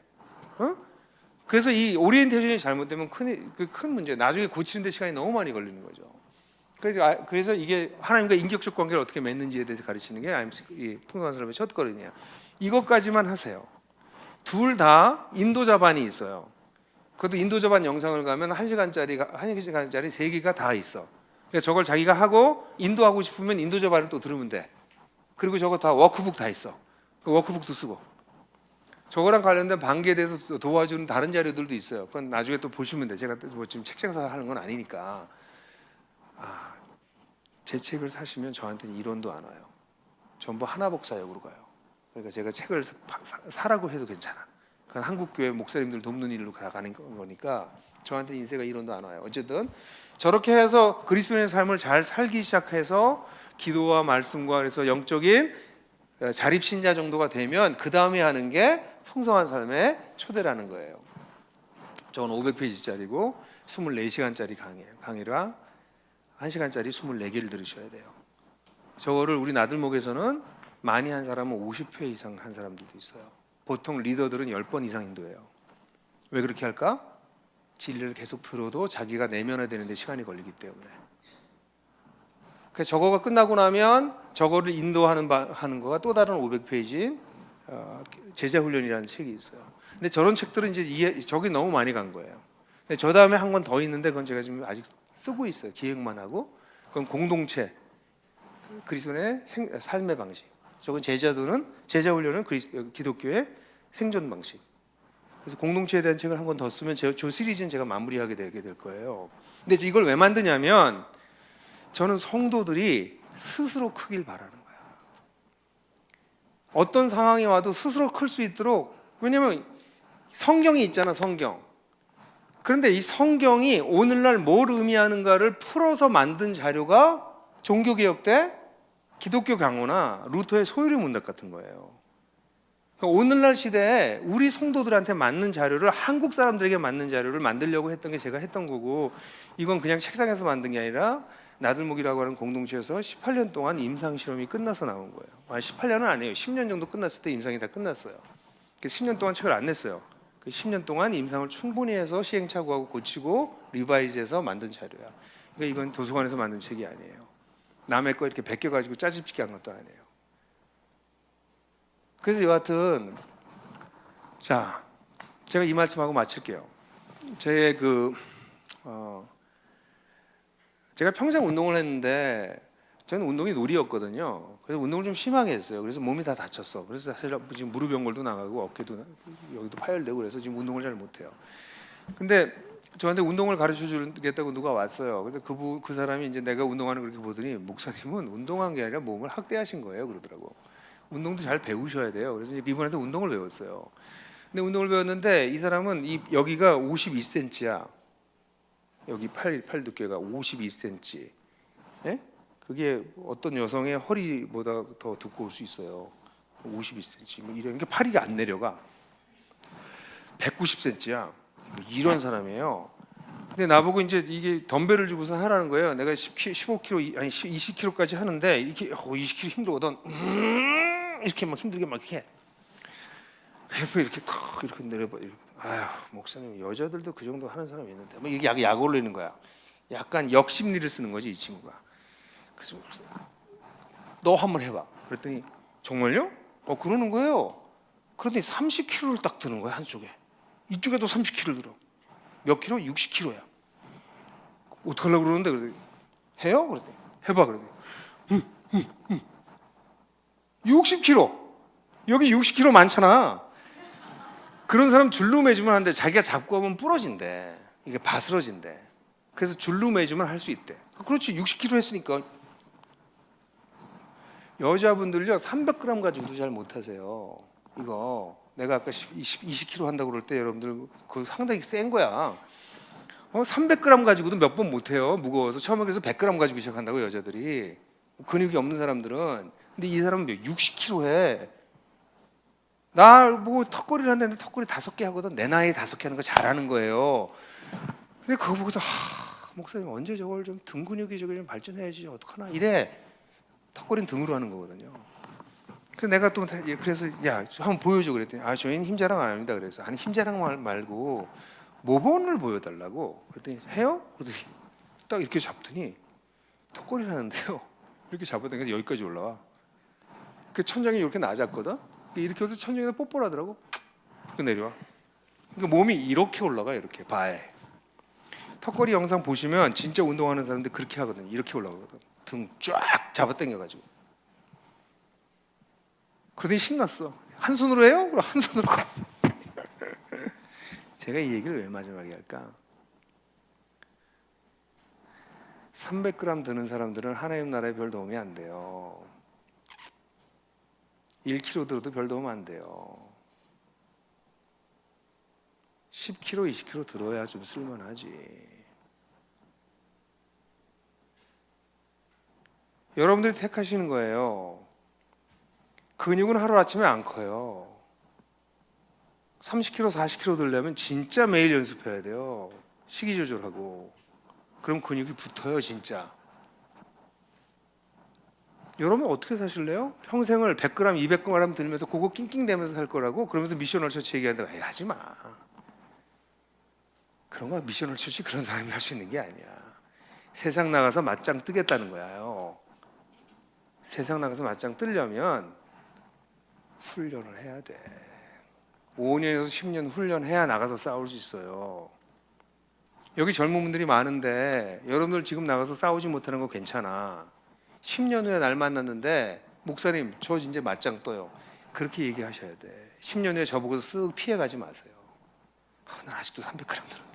그래서 이 오리엔테이션이 잘못되면 큰 문제. 나중에 고치는데 시간이 너무 많이 걸리는 거죠. 그래서 이게 하나님과 인격적 관계를 어떻게 맺는지에 대해서 가르치는 게 이 풍성한 사람의 첫걸음이에요. 이것까지만 하세요. 둘 다 인도자 반이 있어요. 그것도 인도자 반 영상을 가면 1시간짜리 3개가 다 있어. 그러니까 저걸 자기가 하고 인도하고 싶으면 인도자 반을 또 들으면 돼. 그리고 저거 다 워크북 다 있어. 그 워크북도 쓰고. 저거랑 관련된 반기에 대해서 도와주는 다른 자료들도 있어요. 그건 나중에 또 보시면 돼. 제가 뭐 지금 책 장사 하는 건 아니니까. 제 책을 사시면 저한테는 이론도 안 와요. 전부 하나복사역으로 가요. 그러니까 제가 책을 사라고 해도 괜찮아. 그건 한국교회 목사님들 돕는 일로 가는 거니까 저한테 인세가 이론도 안 와요. 어쨌든 저렇게 해서 그리스도인의 삶을 잘 살기 시작해서 기도와 말씀과 그래서 영적인 자립신자 정도가 되면 그 다음에 하는 게 풍성한 삶의 초대라는 거예요. 저건 500페이지짜리고 24시간짜리 강의라 1시간짜리 24개를 들으셔야 돼요. 저거를 우리 나들목에서는 많이 한 사람은 50회 이상 한 사람들도 있어요. 보통 리더들은 10번 이상 인도해요. 왜 그렇게 할까? 진리를 계속 들어도 자기가 내면화되는 데 시간이 걸리기 때문에. 그래서 저거가 끝나고 나면 저거를 인도하는 거가 또 다른 500페이지인 제자훈련이라는 책이 있어요. 근데 저런 책들은 이제 저기 너무 많이 간 거예요. 근데 저 다음에 한 권 더 있는데 그건 제가 지금 아직 쓰고 있어요. 기획만 하고. 그건 공동체 그리스도인의 삶의 방식. 저건 제자훈련은 기독교의 생존 방식. 그래서 공동체에 대한 책을 한 권 더 쓰면 저 시리즈는 제가 마무리하게 되게 될 거예요. 근데 이걸 왜 만드냐면 저는 성도들이 스스로 크길 바라는 거야. 어떤 상황이 와도 스스로 클 수 있도록. 왜냐면 성경이 있잖아, 성경. 그런데 이 성경이 오늘날 뭘 의미하는가를 풀어서 만든 자료가 종교개혁 때 기독교 강호나 루터의 소유리 문답 같은 거예요. 그러니까 오늘날 시대에 우리 성도들한테 맞는 자료를, 한국 사람들에게 맞는 자료를 만들려고 했던 게 제가 했던 거고, 이건 그냥 책상에서 만든 게 아니라 나들목이라고 하는 공동체에서 18년 동안 임상 실험이 끝나서 나온 거예요. 18년은 아니에요. 10년 정도 끝났을 때 임상이 다 끝났어요. 10년 동안 책을 안 냈어요. 그 10년 동안 임상을 충분히 해서 시행착오하고 고치고 리바이즈해서 만든 자료야. 그러니까 이건 도서관에서 만든 책이 아니에요. 남의 거 이렇게 베껴가지고 짜집기 한 것도 아니에요. 그래서 여하튼 자, 제가 이 말씀하고 마칠게요. 제가 평생 운동을 했는데 저는 운동이 놀이였거든요. 그래서 운동을 좀 심하게 했어요. 그래서 몸이 다 다쳤어. 그래서 사실 지금 무릎 연골도 나가고 어깨도 여기도 파열되고 그래서 지금 운동을 잘 못해요. 근데 저한테 운동을 가르쳐 주겠다고 누가 왔어요. 근데 그 사람이 이제 내가 운동하는 걸 이렇게 보더니 목사님은 운동한 게 아니라 몸을 학대하신 거예요. 그러더라고. 운동도 잘 배우셔야 돼요. 그래서 이제 이분한테 운동을 배웠어요. 근데 운동을 배웠는데 이 사람은 여기가 52cm야. 여기 팔 두께가 52cm. 예? 그게 어떤 여성의 허리보다 더 두꺼울 수 있어요. 52cm. 뭐 이런 게 팔이 안 내려가. 190cm야. 뭐 이런 사람이에요. 근데 나보고 이제 이게 덤벨을 주고서 하라는 거예요. 내가 15kg 아니 20kg까지 하는데 이렇게 20kg 힘들거든. 이렇게 막 힘들게 막 해. 그래서 이렇게 탁 이렇게 내려봐. 아휴 목사님 여자들도 그 정도 하는 사람이 있는데 뭐 이게 약 올리는 거야. 약간 역심리를 쓰는 거지 이 친구가. 그래서 너 한번 해봐. 그랬더니 정말요? 그러는 거예요. 그러더니 30kg를 딱 드는 거야 한쪽에. 이쪽에도 30kg 들어. 몇 킬로? 60kg야. 어떻게 하려고 그러는데 그러더니 해요? 그랬더니 해봐. 그러더니 60kg. 여기 60kg 많잖아. 그런 사람 줄로 매주면 하는데 자기가 잡고 하면 부러진대. 이게 바스러진대. 그래서 줄로 매주면 할 수 있대. 그렇지 60kg 했으니까. 여자분들요 300g 가지고도 잘 못하세요. 이거 내가 아까 20kg 한다고 그럴 때 여러분들 그 상당히 센 거야. 300g 가지고도 몇 번 못해요. 무거워서 처음에 그래서 100g 가지고 시작한다고 여자들이. 근육이 없는 사람들은. 근데 이 사람은 60kg 해. 나 뭐 턱걸이를 하는데 턱걸이 5개 하거든. 내 나이에 5개 하는 거 잘하는 거예요. 근데 그거 보고서 목사님 언제 저걸 좀 등 근육이 저걸 좀 발전해야지 어떡하나 이래. 턱걸이는 등으로 하는 거거든요. 그래서 내가 또 그래서 야 한번 보여줘 그랬더니 저희는 힘 자랑 안 합니다. 그래서 아니 힘 자랑 말고 모범을 보여달라고. 그랬더니 해요? 그랬더니 딱 이렇게 잡더니 턱걸이를 하는데요. 이렇게 잡았더니 여기까지 올라와. 그 천장이 이렇게 낮았거든. 이렇게 해서 천장에서 뽀뽀를 하더라고. 그 내려와. 그러니까 몸이 이렇게 올라가. 이렇게 바에. 턱걸이 영상 보시면 진짜 운동하는 사람들 그렇게 하거든. 이렇게 올라가거든. 등 쫙 잡아당겨가지고. 그러더니 신났어. 한 손으로 해요? 그럼 한 손으로. 제가 이 얘기를 왜 마지막에 할까? 300g 드는 사람들은 하나님 나라에 별 도움이 안 돼요. 1kg 들어도 별 도움 안 돼요. 10kg, 20kg 들어야 좀 쓸만하지. 여러분들이 택하시는 거예요. 근육은 하루아침에 안 커요. 30kg, 40kg 들려면 진짜 매일 연습해야 돼요. 식이 조절하고. 그럼 근육이 붙어요, 진짜. 여러분 어떻게 사실래요? 평생을 100g, 200g 들면서 그거 낑낑대면서 살 거라고? 그러면서 미셔널 처치 얘기하는데 하지 마. 그런 거 미셔널 처치 그런 사람이 할 수 있는 게 아니야. 세상 나가서 맞짱 뜨겠다는 거야요. 세상 나가서 맞짱 뜨려면 훈련을 해야 돼. 5년에서 10년 훈련해야 나가서 싸울 수 있어요. 여기 젊은 분들이 많은데 여러분들 지금 나가서 싸우지 못하는 거 괜찮아. 10년 후에 날 만났는데 목사님 저 이제 맞짱 떠요. 그렇게 얘기하셔야 돼. 10년 후에 저보고 쓱 피해가지 마세요. 난 아직도 300g 들었는데.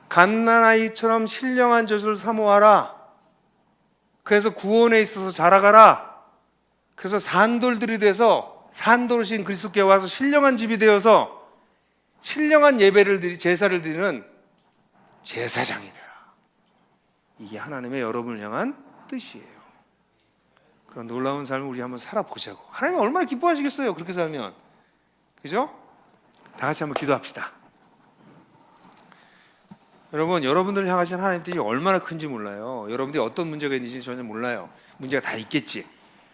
갓난아이처럼 신령한 젖을 사모하라. 그래서 구원에 있어서 자라가라. 그래서 산돌들이 돼서 산돌이신 그리스도께 와서 신령한 집이 되어서 신령한 예배를 제사를 드리는 제사장이 되라. 이게 하나님의 여러분을 향한 뜻이에요. 그런 놀라운 삶을 우리 한번 살아보자고. 하나님 얼마나 기뻐하시겠어요 그렇게 살면. 그죠? 다 같이 한번 기도합시다. 여러분, 여러분들 향하신 하나님 뜻이 얼마나 큰지 몰라요. 여러분들이 어떤 문제가 있는지 전혀 몰라요. 문제가 다 있겠지.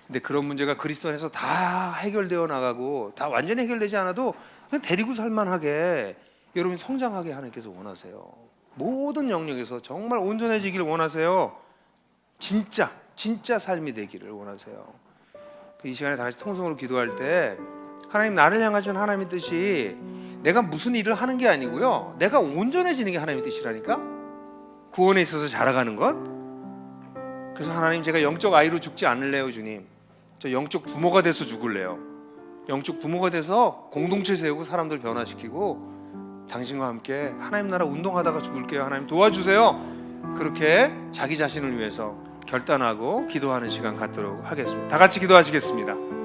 근데 그런 문제가 그리스도 안에서 다 해결되어 나가고 다 완전히 해결되지 않아도 그냥 데리고 살만하게 여러분이 성장하게 하나님께서 원하세요. 모든 영역에서 정말 온전해지기를 원하세요. 진짜 삶이 되기를 원하세요. 이 시간에 다 같이 통성으로 기도할 때 하나님, 나를 향하신 하나님의 뜻이 내가 무슨 일을 하는 게 아니고요, 내가 온전해지는 게 하나님의 뜻이라니까. 구원에 있어서 자라가는 것. 그래서 하나님, 제가 영적 아이로 죽지 않을래요. 주님, 저 영적 부모가 돼서 죽을래요. 영적 부모가 돼서 공동체 세우고 사람들 변화시키고 당신과 함께 하나님 나라 운동하다가 죽을게요. 하나님 도와주세요. 그렇게 자기 자신을 위해서 결단하고 기도하는 시간 갖도록 하겠습니다. 다 같이 기도하시겠습니다.